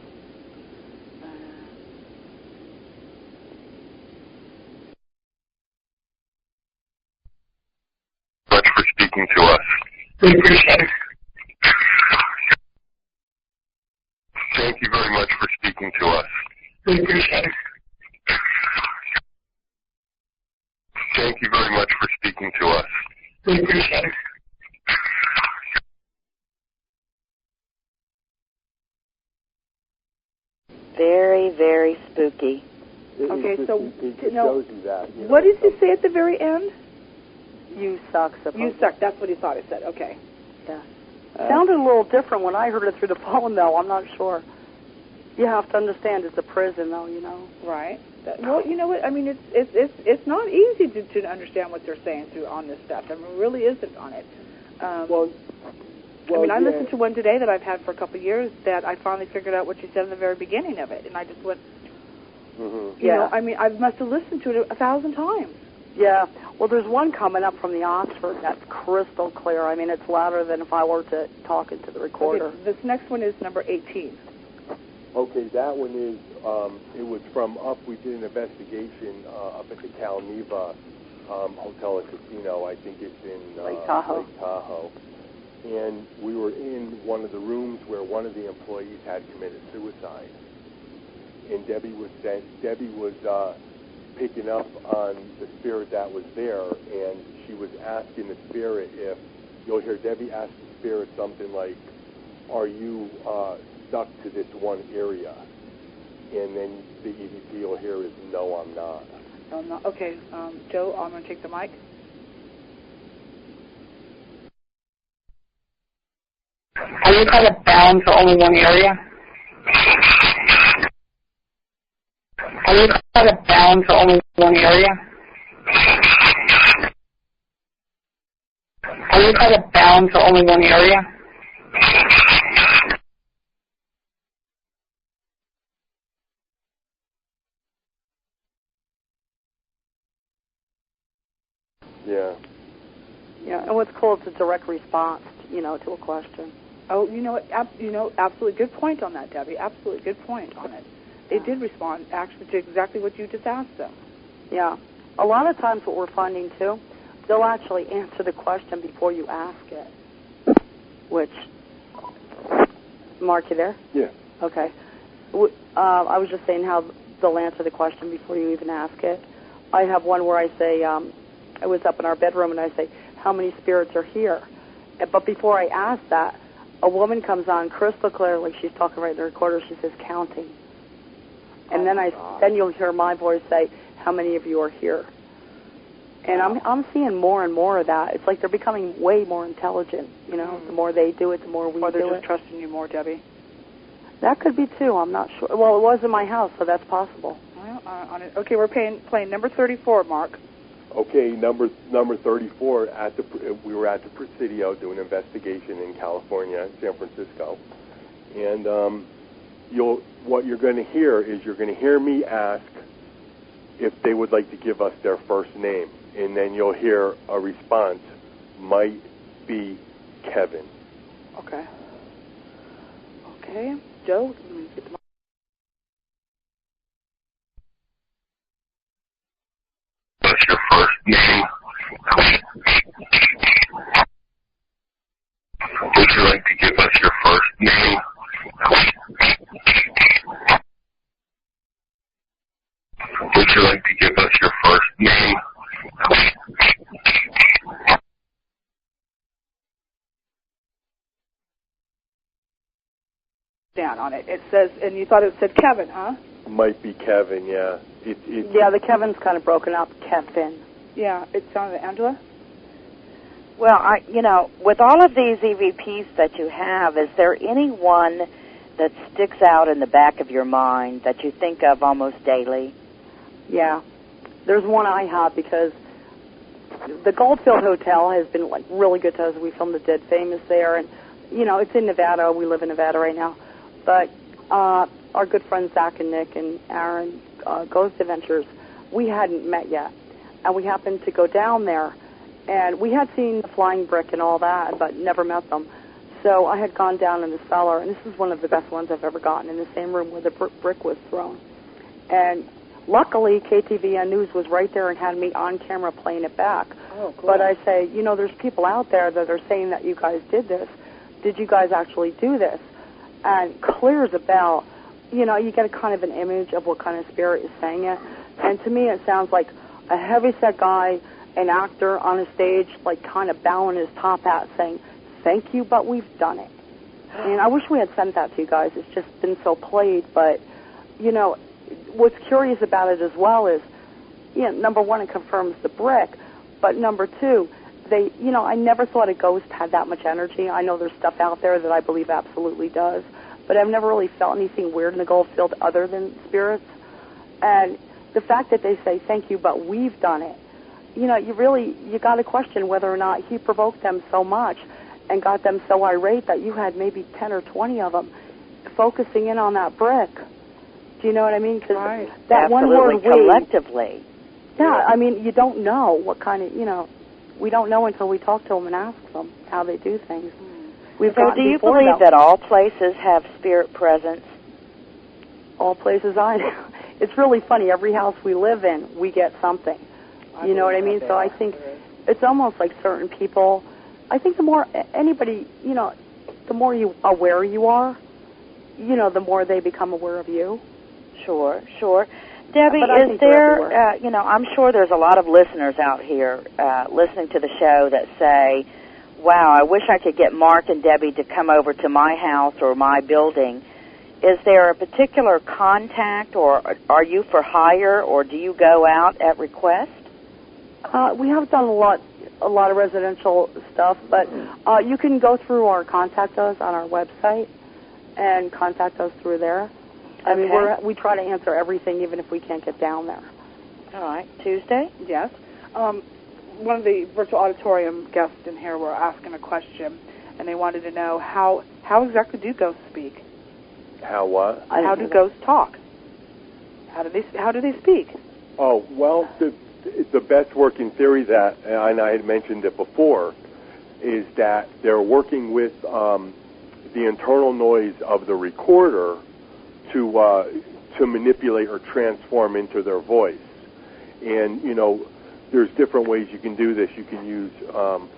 Much for speaking to us. We appreciate it. Thank you very much for speaking to us. We appreciate it. Thank you very much for speaking to us. We appreciate it. Very, very spooky. Okay, so it shows you that. You know, what did you say at the very end? You suck, supposedly. You suck. That's what he thought it said. Okay. Yeah. Sounded a little different when I heard it through the phone, though. I'm not sure. You have to understand it's a prison, though, you know. Right. Well, you know what? I mean, it's not easy to understand what they're saying on this stuff. I mean, it really isn't on it. Well, I mean, I listened to one today that I've had for a couple of years that I finally figured out what she said in the very beginning of it, and I just went, you know, I mean, I must have listened to it 1,000 times. Yeah. Well, there's one coming up from the Oxford that's crystal clear. I mean, it's louder than if I were to talk into the recorder. Okay, this next one is number 18. Okay, that one is, it was from we did an investigation up at the Cal Neva Hotel and Casino. I think it's in Lake Tahoe. Lake Tahoe. And we were in one of the rooms where one of the employees had committed suicide. And Debbie was picking up on the spirit that was there, and she was asking the spirit if, you'll hear Debbie ask the spirit something like, are you stuck to this one area? And then the EVP you'll hear is, no, I'm not. No, I'm not. Okay, Joe, I'm going to take the mic. Are you kind of bound to only one area? Are you kind of bound to only one area? Are you kind of bound to only one area? Yeah. Yeah, and what's cool is a direct response, to a question. Oh, absolutely good point on that, Debbie. Absolutely good point on it. They did respond actually to exactly what you just asked them. Yeah. A lot of times what we're finding, too, they'll actually answer the question before you ask it. Which, Mark, you there? Yeah. Okay. I was just saying how they'll answer the question before you even ask it. I have one where I say, I was up in our bedroom and I say, how many spirits are here? But before I ask that, a woman comes on crystal clear, like she's talking right in the recorder. She says, counting. And then you'll hear my voice say, how many of you are here? And I'm seeing more and more of that. It's like they're becoming way more intelligent. The more they do it, the more we do it. Or they're just trusting you more, Debbie. That could be too. I'm not sure. Well, it was in my house, so that's possible. Well, okay, we're playing number 34, Mark. Okay, number 34. We were at the Presidio doing an investigation in California, San Francisco, and what you're going to hear is you're going to hear me ask if they would like to give us their first name, and then you'll hear a response. Might be Kevin. Okay. Okay, Joe. What's your first name? Would you like to give us your first name? Would you like to give us your first name? Down on it. It says, and you thought it said Kevin, huh? Might be Kevin, yeah. Yeah, the Kevin's kind of broken up. Kevin. Yeah, it sounded Angela? Well, with all of these EVPs that you have, is there any one that sticks out in the back of your mind that you think of almost daily? Yeah. There's one I have because the Goldfield Hotel has been really good to us. We filmed The Dead Famous there, and it's in Nevada. We live in Nevada right now. But our good friends Zach and Nick and Aaron, Ghost Adventures, we hadn't met yet. And we happened to go down there, and we had seen the flying brick and all that, but never met them. So I had gone down in the cellar, and this is one of the best ones I've ever gotten, in the same room where the brick was thrown. And luckily, KTVN News was right there and had me on camera playing it back. Oh, cool. But I say, there's people out there that are saying that you guys did this. Did you guys actually do this? And clear as a bell, you get a kind of an image of what kind of spirit is saying it. And to me, it sounds like a heavyset guy, an actor on a stage, kind of bowing his top hat saying, thank you, but we've done it. And I wish we had sent that to you guys. It's just been so played. But, what's curious about it as well is, number one, it confirms the brick. But number two, I never thought a ghost had that much energy. I know there's stuff out there that I believe absolutely does. But I've never really felt anything weird in the Goldfield other than spirits. And the fact that they say, thank you, but we've done it, you got to question whether or not he provoked them so much and got them so irate that you had maybe 10 or 20 of them focusing in on that brick. Do you know what I mean? 'Cause right. that one word, collectively. Yeah, I mean, you don't know what kind of, we don't know until we talk to them and ask them how they do things. So do you believe that all places have spirit presence? All places I know. It's really funny. Every house we live in, we get something. You know what I mean? So I think it's almost like certain people, I think the more anybody, the more aware you are, the more they become aware of you. Sure. Debbie, is there, I'm sure there's a lot of listeners out here listening to the show that say, wow, I wish I could get Mark and Debbie to come over to my house or my building. Is there a particular contact, or are you for hire, or do you go out at request? We have done a lot of residential stuff, but you can go through our contact us on our website and contact us through there. I mean, we try to answer everything, even if we can't get down there. All right. Tuesday? Yes. One of the virtual auditorium guests in here were asking a question, and they wanted to know how exactly do ghosts speak? How what? How do ghosts talk? How do they speak? Oh, well, the best working theory that, and I had mentioned it before, is that they're working with the internal noise of the recorder to manipulate or transform into their voice. And, you know, there's different ways you can do this. You can use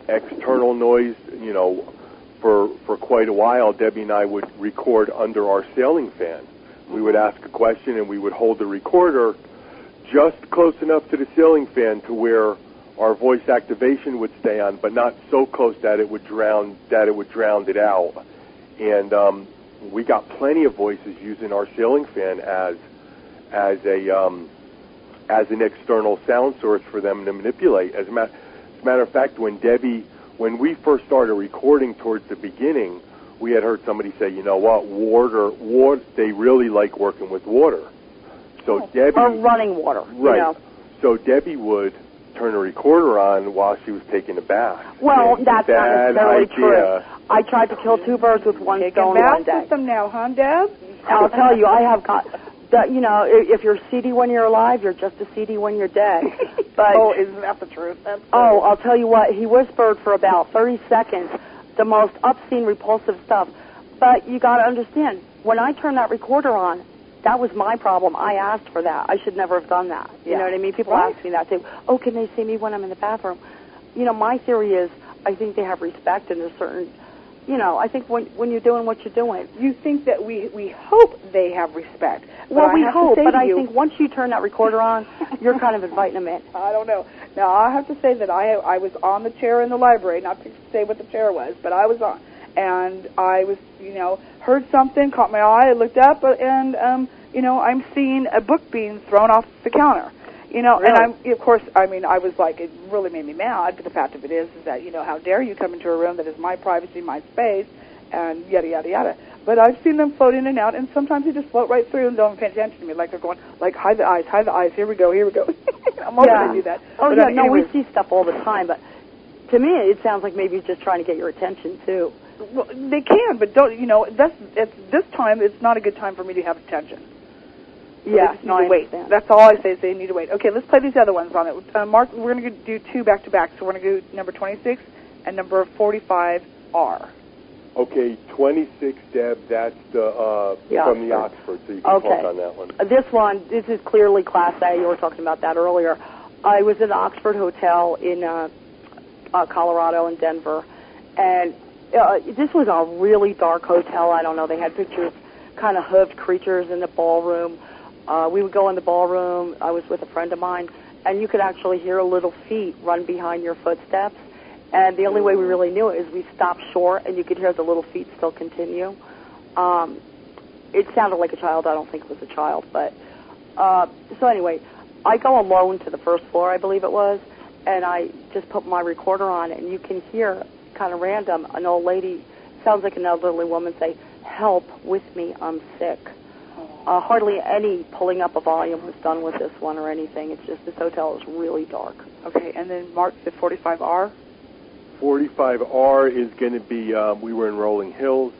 external noise. You know, for quite a while, Debbie and I would record under our ceiling fan. We would ask a question, and we would hold the recorder just close enough to the ceiling fan to where our voice activation would stay on, but not so close that it would drown it out. And we got plenty of voices using our ceiling fan as an external sound source for them to manipulate. As a matter of fact, when we first started recording towards the beginning, we had heard somebody say, you know what, water, they really like working with water. So Debbie, or running water, right? You know. So Debbie would turn a recorder on while she was taking a bath. Well, that's not necessarily idea. true. I tried to kill two birds with one stone one day. System now, huh, Deb? I'll tell you, I have got. You know, if you're seedy when you're alive, you're just as seedy when you're dead. But oh, isn't that the truth? That's oh, I'll tell you what. He whispered for about 30 seconds, the most obscene, repulsive stuff. But you got to understand, when I turned that recorder on, that was my problem. I asked for that. I should never have done that. You know what I mean? People ask me that. Say, oh, can they see me when I'm in the bathroom? You know, my theory is I think they have respect and there's certain, you know, I think when you're doing what you're doing. You think that we hope they have respect. Well, we hope, but I think once you turn that recorder on, you're kind of inviting them in. I don't know. Now, I have to say that I was on the chair in the library, not to say what the chair was, but I was on. And I was, you know, heard something, caught my eye, I looked up, and, you know, I'm seeing a book being thrown off the counter. You know, really? And of course, I mean, I was like, it really made me mad, but the fact of it is that, you know, how dare you come into a room that is my privacy, my space, and yada, yada, yada. But I've seen them float in and out, and sometimes they just float right through and don't pay attention to me, like they're going, like, hide the eyes, here we go. I'm hoping they do that. Oh, but yeah, no, anyways. we see stuff all the time, but to me, it sounds like maybe he's just trying to get your attention, too. Well, they can, but don't, you know, this time, it's not a good time for me to have attention. So yeah, no, I wait. That's all I say is they need to wait. Okay, let's play these other ones on it. Mark, we're going to do two back-to-back, so we're going to do number 26 and number 45R. Okay, 26, Deb, that's from the Oxford, so you can talk on that one. This is clearly Class A. You were talking about that earlier. I was in the Oxford Hotel in Colorado and Denver, and this was a really dark hotel. I don't know. They had pictures, kind of hooved creatures in the ballroom. We would go in the ballroom. I was with a friend of mine, and you could actually hear little feet run behind your footsteps. And the only way we really knew it is we stopped short, and you could hear the little feet still continue. It sounded like a child. I don't think it was a child. But so anyway, I go alone to the first floor, I believe it was, and I just put my recorder on, and you can hear, kind of random, an old lady, sounds like an elderly woman, say, "Help with me, I'm sick." Hardly any pulling up a volume was done with this one or anything. It's just this hotel is really dark. Okay, and then Mark, the 45R? 45R is going to be, we were in Rolling Hills.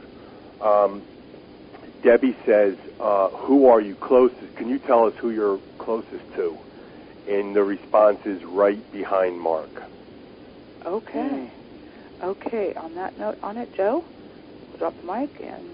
Debbie says, who are you closest? Can you tell us who you're closest to? And the response is right behind Mark. Okay. Okay, on that note, on it, Joe, we'll drop the mic and...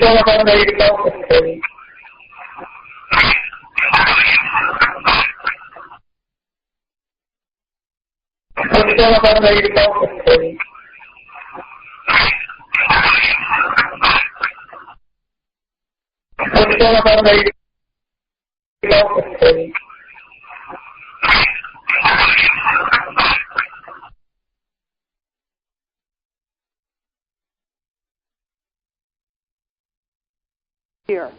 one of them ready to go for free? Which one of them ready to go for free? Which one of them ready to go for free? Here.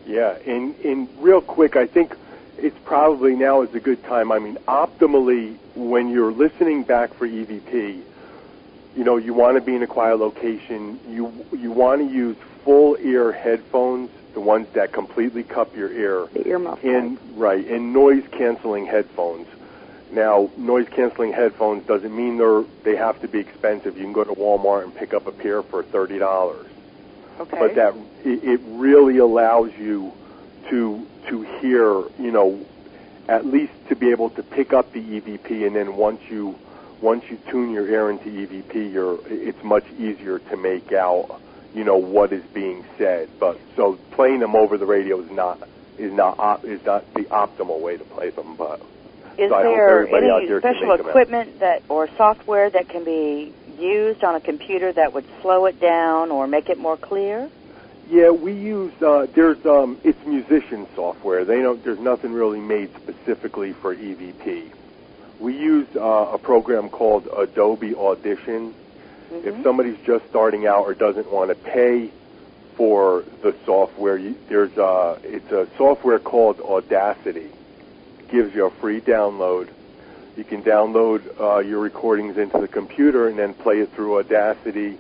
Yeah, and real quick, I think it's probably now is a good time. I mean, optimally, when you're listening back for EVP, you know, you want to be in a quiet location. You want to use full ear headphones, the ones that completely cup your ear. The earmuff. And right, and noise canceling headphones. Now, noise canceling headphones doesn't mean they have to be expensive. You can go to Walmart and pick up a pair for $30. Okay. But that it really allows you to hear, you know, at least to be able to pick up the EVP, and then once you tune your ear into EVP, it's much easier to make out, you know, what is being said. But so playing them over the radio is not the optimal way to play them. But is so there any there special equipment or software that can be used on a computer that would slow it down or make it more clear? Yeah, we use it's musician software. There's nothing really made specifically for EVP. We use a program called Adobe Audition. Mm-hmm. If somebody's just starting out or doesn't want to pay for the software, it's a software called Audacity. It gives you a free download. You can download your recordings into the computer and then play it through Audacity.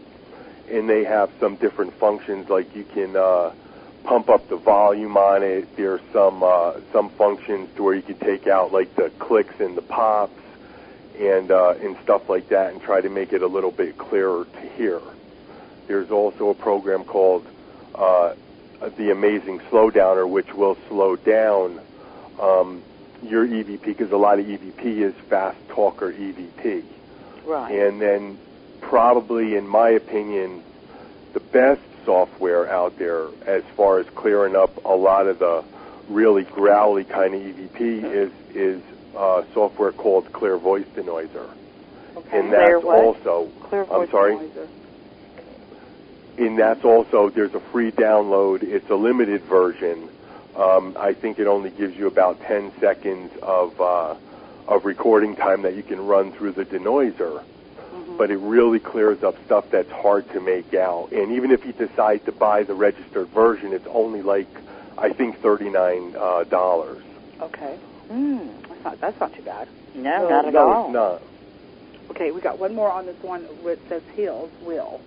And they have some different functions, like you can pump up the volume on it. There's some functions to where you can take out like the clicks and the pops and stuff like that, and try to make it a little bit clearer to hear. There's also a program called the Amazing Slowdowner, which will slow down your EVP, because a lot of EVP is fast talker EVP. Right. And then probably, in my opinion, the best software out there as far as clearing up a lot of the really growly kind of EVP is software called Clear Voice Denoiser. Okay. And that's also, Clear Voice I'm sorry? Denoiser. And that's also, there's a free download. It's a limited version. I think it only gives you about 10 seconds of recording time that you can run through the denoiser. Mm-hmm. But it really clears up stuff that's hard to make out. And even if you decide to buy the registered version, it's only like, I think, $39. Okay. That's not too bad. No, not at all. No, it's not. Okay, we got one more on this one where it says heels, will.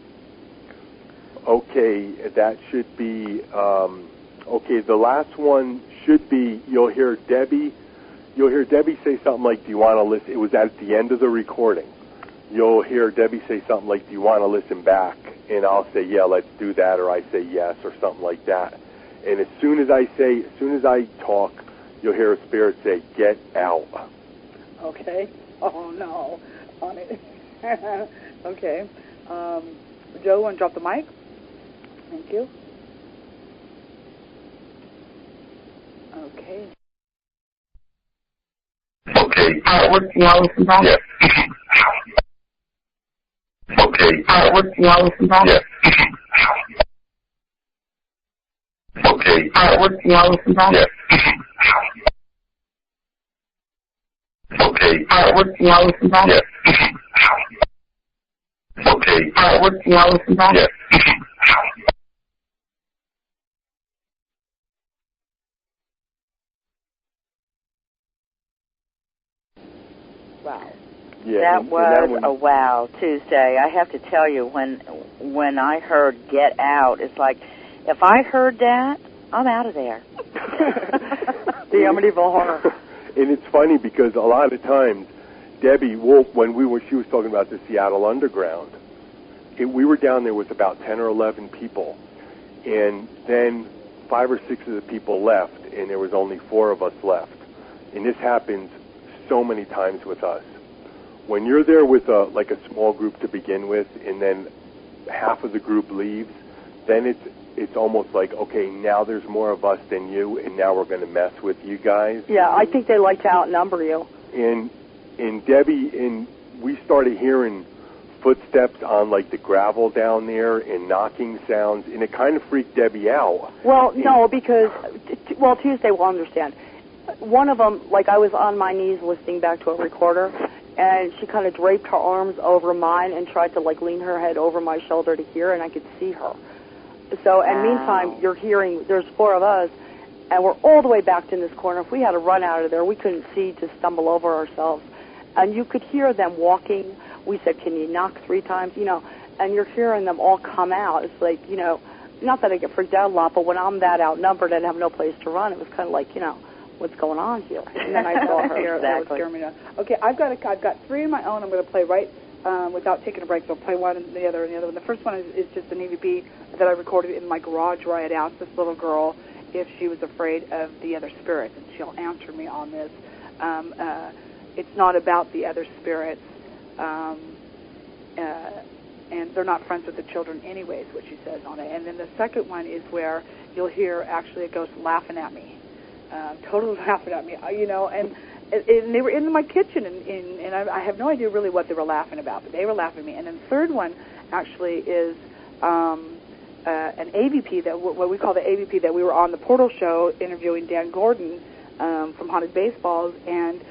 Okay, that should be, okay, the last one should be, you'll hear Debbie say something like, do you want to listen? It was at the end of the recording. You'll hear Debbie say something like, do you want to listen back? And I'll say, yeah, let's do that, or I say yes, or something like that. And as soon as I talk, you'll hear a spirit say, get out. Okay. Oh, no. On it. Okay. Joe, want to drop the mic? Thank you. Okay. Okay. What do you want to listen back? Yeah. Okay. What do you want to listen back? Yeah. Okay. What do you want to listen back? Yeah. Okay. What do you want to listen back? Yeah. Okay. What do you want to listen back? Yeah. Wow. Yeah, That was a wow Tuesday. I have to tell you, when I heard "get out," it's like, if I heard that, I'm out of there. The Amityville Horror. And it's funny because a lot of times, Debbie Wolf, she was talking about the Seattle Underground, we were down there with about 10 or 11 people, and then 5 or 6 of the people left, and there was only 4 of us left. And this happens so many times with us. When you're there with a small group to begin with, and then half of the group leaves, then it's almost like, okay, now there's more of us than you, and now we're going to mess with you guys. Yeah, I think they like to outnumber you. And Debbie, we started hearing footsteps on like the gravel down there and knocking sounds, and it kind of freaked Debbie out. Well, no, because Tuesday will understand. One of them, like I was on my knees listening back to a recorder, and she kind of draped her arms over mine and tried to like lean her head over my shoulder to hear, and I could see her. So, and meantime, you're hearing, there's 4 of us, and we're all the way backed in this corner. If we had to run out of there, we couldn't see to stumble over ourselves. And you could hear them walking. We said, can you knock 3 times? You know, and you're hearing them all come out. It's like, you know, not that I get freaked out a lot, but when I'm that outnumbered and have no place to run, it was kind of like, you know, what's going on here? And then I saw her. Exactly. Okay, I've got 3 of my own. I'm going to play right without taking a break. So I'll play one and the other and the other one. The first one is just an EVP that I recorded in my garage where I had asked this little girl if she was afraid of the other spirits, and she'll answer me on this. It's not about the other spirits, and they're not friends with the children anyways, what she says on it. And then the second one is where you'll hear actually a ghost laughing at me, totally laughing at me, you know, and they were in my kitchen, and I have no idea really what they were laughing about, but they were laughing at me. And then the third one actually is an AVP, that what we call the AVP, that we were on the Portal show interviewing Dan Gordon from Haunted Baseballs, and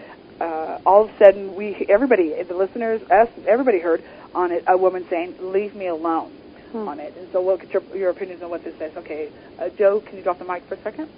all of a sudden everybody, the listeners, us, everybody heard on it a woman saying, "Leave me alone," on it. And so we'll get your opinions on what this says. Okay, Joe, can you drop the mic for a second?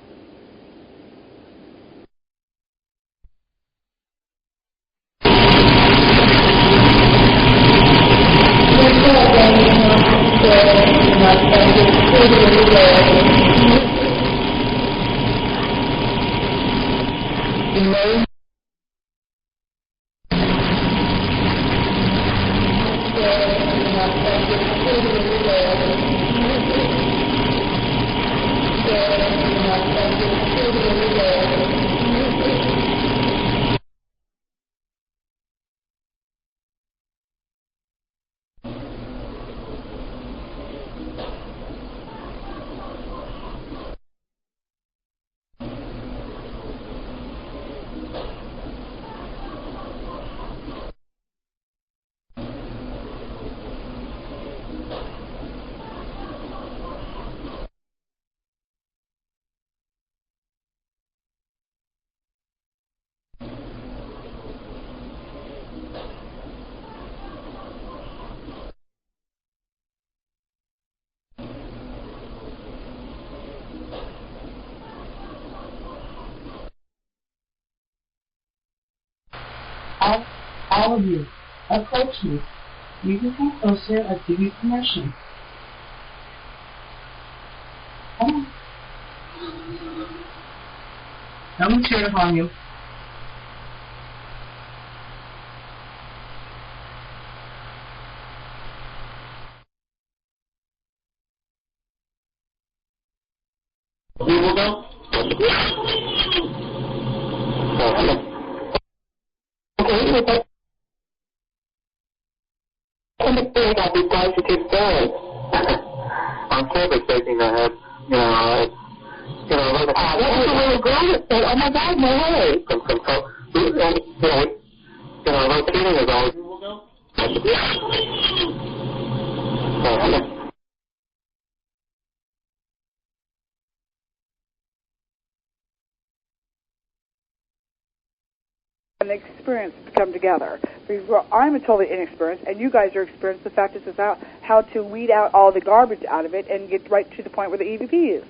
All of you, approach me. You can come closer. I'll give you permission. Come on. No one's here to harm you. We will go. I'll be positive going. I'm totally shaking my head. What was the little girl that said, "Oh my God, no way"? Locating is always. And the experience come together. I'm a totally inexperienced, and you guys are experienced. The fact is about how to weed out all the garbage out of it and get right to the point where the EVP is.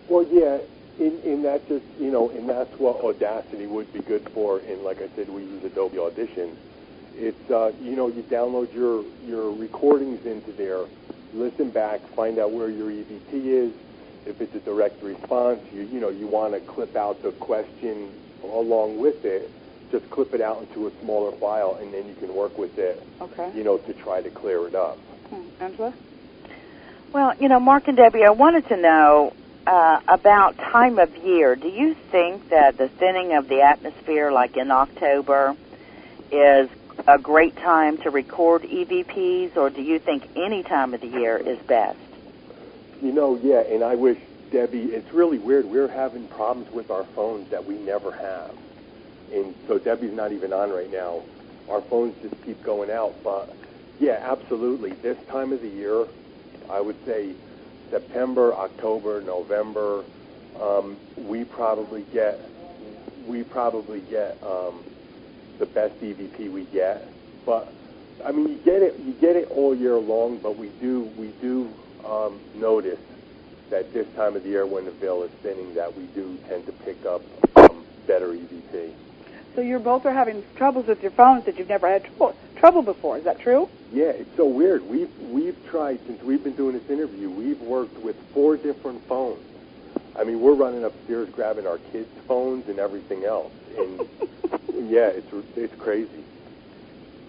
Well, yeah, in that just, and that's what Audacity would be good for. And like I said, we use Adobe Audition. It's, you download your recordings into there, listen back, find out where your EVP is. If it's a direct response, you want to clip out the question along with it. Just clip it out into a smaller file, and then you can work with it, okay, to try to clear it up. Angela? Well, Mark and Debbie, I wanted to know about time of year. Do you think that the thinning of the atmosphere, like in October, is a great time to record EVPs, or do you think any time of the year is best? Yeah, and I wish, Debbie, it's really weird. We're having problems with our phones that we never have. And so Debbie's not even on right now. Our phones just keep going out. But, yeah, absolutely. This time of the year, I would say September, October, November, we probably get the best EVP we get. But, I mean, you get it all year long, but we do notice that this time of the year when the veil is thinning that we do tend to pick up better EVP. So you both are having troubles with your phones that you've never had trouble before. Is that true? Yeah, it's so weird. We've tried, since we've been doing this interview, we've worked with 4 different phones. I mean, we're running upstairs grabbing our kids' phones and everything else. And, yeah, it's crazy.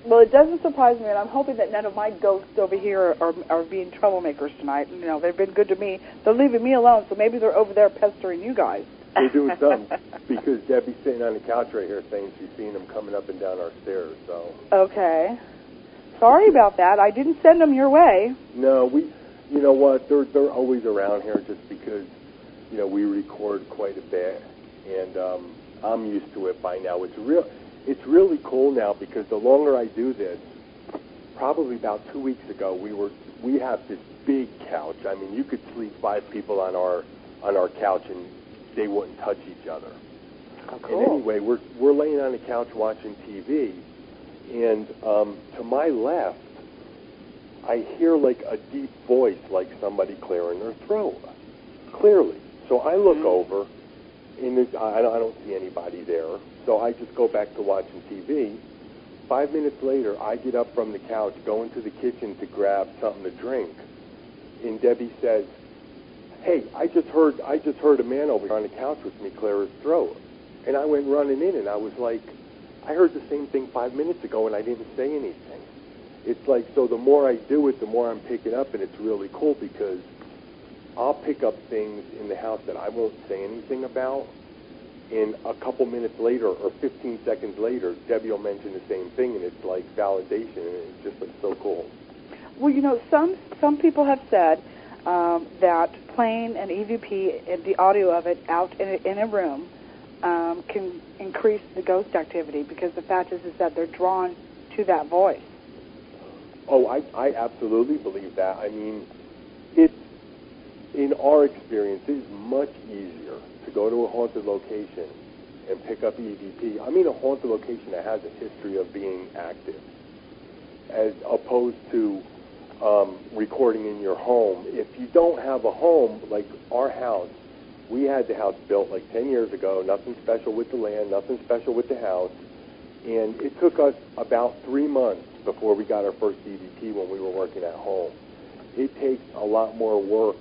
Well, it doesn't surprise me, and I'm hoping that none of my ghosts over here are being troublemakers tonight. They've been good to me. They're leaving me alone, so maybe they're over there pestering you guys. They're doing something, because Debbie's sitting on the couch right here saying she's seeing them coming up and down our stairs. So. Okay. Sorry about that. I didn't send them your way. No, you know what? They're always around here just because, we record quite a bit, and I'm used to it by now. It's really cool now because the longer I do this, probably about 2 weeks ago, we have this big couch. I mean, you could sleep 5 people on our couch and they wouldn't touch each other. Oh, cool. And anyway, we're laying on the couch watching TV, and to my left, I hear like a deep voice, like somebody clearing their throat, clearly. So I look over, and I don't see anybody there. So I just go back to watching TV. 5 minutes later, I get up from the couch, go into the kitchen to grab something to drink, and Debbie says, "Hey, I just heard a man over here on the couch with me clear his throat." And I went running in, and I was like, I heard the same thing 5 minutes ago, and I didn't say anything. It's like, so the more I do it, the more I'm picking up, and it's really cool because I'll pick up things in the house that I won't say anything about, and a couple minutes later or 15 seconds later, Debbie will mention the same thing, and it's like validation, and it's just like so cool. Well, some people have said that playing an EVP and the audio of it out in a room can increase the ghost activity because the fact is that they're drawn to that voice. Oh, I absolutely believe that. I mean, in our experience, it is much easier to go to a haunted location and pick up EVP. I mean, a haunted location that has a history of being active, as opposed to recording in your home. If you don't have a home, like our house, we had the house built like 10 years ago, nothing special with the land, nothing special with the house, and it took us about 3 months before we got our first EVP when we were working at home. It takes a lot more work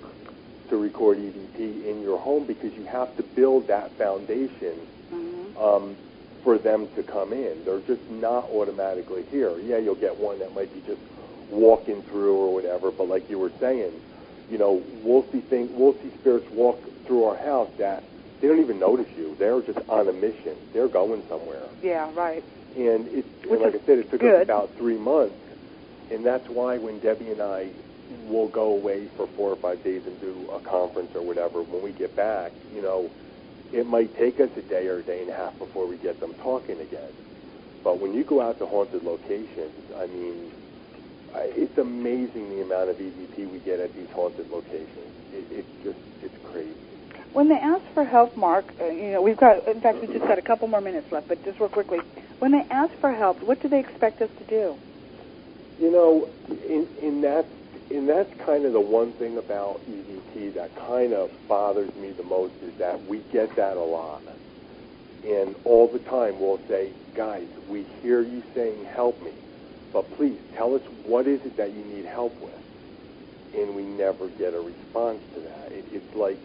to record EVP in your home because you have to build that foundation for them to come in. They're just not automatically here. Yeah, you'll get one that might be just walking through or whatever, but like you were saying, we'll see spirits walk through our house that they don't even notice you. They're just on a mission. They're going somewhere. Yeah, right. And like I said, it took us about 3 months, and that's why when Debbie and I will go away for 4 or 5 days and do a conference or whatever, when we get back, it might take us a day or a day and a half before we get them talking again. But when you go out to haunted locations, I mean, it's amazing the amount of EVP we get at these haunted locations. It's crazy. When they ask for help, Mark, we just got a couple more minutes left, but just real quickly, when they ask for help, what do they expect us to do? And that's kind of the one thing about EVP that kind of bothers me the most is that we get that a lot. And all the time we'll say, guys, we hear you saying help me, but please tell us what is it that you need help with. And we never get a response to that. It's like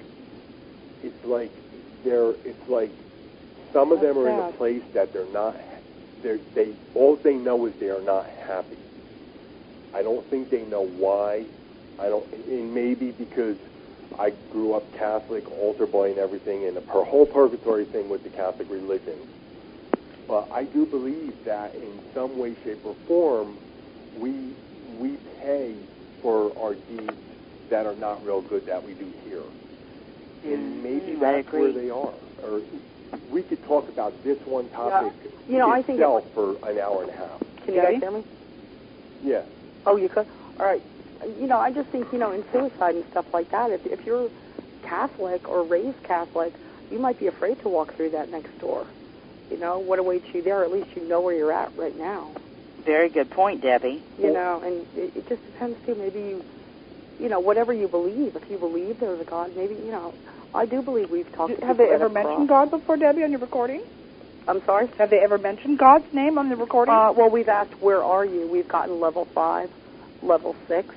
some of them are in a place that they're not. All they know is they are not happy. I don't think they know why. And maybe because I grew up Catholic, altar boy and everything, and the whole purgatory thing with the Catholic religion. But I do believe that in some way, shape, or form, we pay for our deeds that are not real good that we do here. And maybe I that's agree. where they are. Or we could talk about this one topic I think itself for an hour and a half. Can you guys hear me? Yeah. Oh, you could? All right. I just think, in suicide and stuff like that, if you're Catholic or raised Catholic, you might be afraid to walk through that next door. What awaits you there? At least you know where you're at right now. Very good point, Debbie. And it just depends, too. Maybe whatever you believe. If you believe there's a God, maybe, I do believe we've talked to people. Have they ever mentioned God before, Debbie, on your recording? I'm sorry? Have they ever mentioned God's name on the recording? Well, we've asked, where are you? We've gotten level 5, level 6.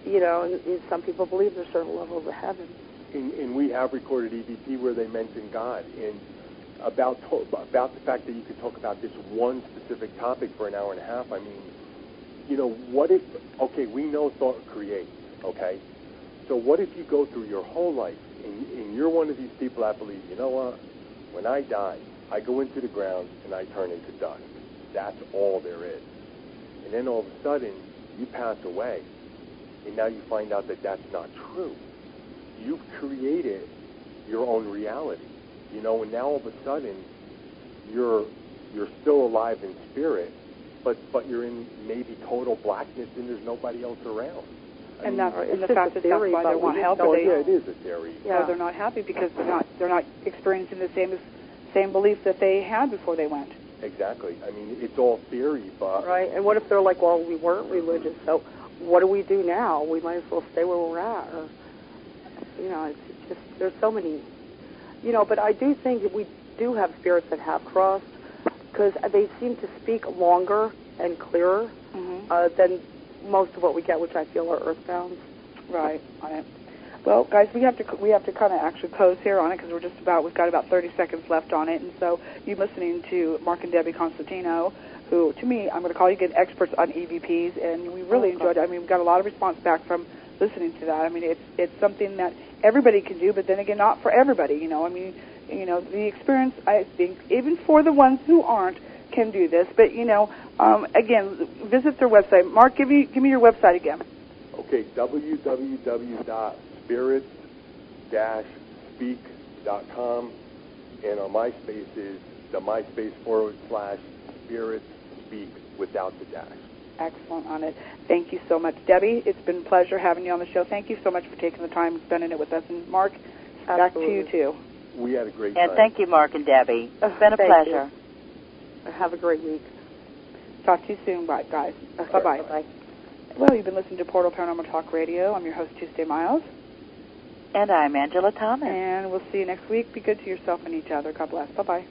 And some people believe there's certain levels of heaven. And we have recorded EVP where they mention God. And about the fact that you could talk about this one specific topic for an hour and a half, I mean, what if, we know thought creates, okay? So what if you go through your whole life and you're one of these people that believe, when I die, I go into the ground and I turn into dust. That's all there is. And then all of a sudden, you pass away, and now you find out that that's not true. You've created your own reality, and now all of a sudden, you're still alive in spirit, but you're in maybe total blackness and there's nobody else around. And the fact that that's why they want help. Yeah, it is a theory. Yeah, they're not happy because they're not experiencing the same beliefs that they had before they went. Exactly. I mean, it's all theory, but right. And what if they're like, well, we weren't religious, so what do we do now? We might as well stay where we're at. Or, it's just there's so many, But I do think that we do have spirits that have crossed because they seem to speak longer and clearer than most of what we get, which I feel are earthbound. Right. Well, guys, we have to kind of actually close here on it because we've got about 30 seconds left on it, and so you're listening to Mark and Debbie Constantino, who, to me, I'm going to call you good experts on EVPs, and we really enjoyed it. I mean, we got a lot of response back from listening to that. I mean, it's something that everybody can do, but then again, not for everybody. I mean, the experience, I think, even for the ones who aren't, can do this. But again, visit their website. Mark, give me your website again. Okay, www.spirits-speak.com, and our MySpace is the MySpace/Spirits-Speak without the dash. Excellent on it. Thank you so much, Debbie. It's been a pleasure having you on the show. Thank you so much for taking the time and spending it with us. And Mark, back to you too. We had a great time. And thank you, Mark and Debbie. It's been a pleasure. Have a great week. Talk to you soon, bye, guys. Bye-bye. Bye. Well, you've been listening to Portal Paranormal Talk Radio. I'm your host, Tuesday Miles. And I'm Angela Thomas. And we'll see you next week. Be good to yourself and each other. God bless. Bye-bye.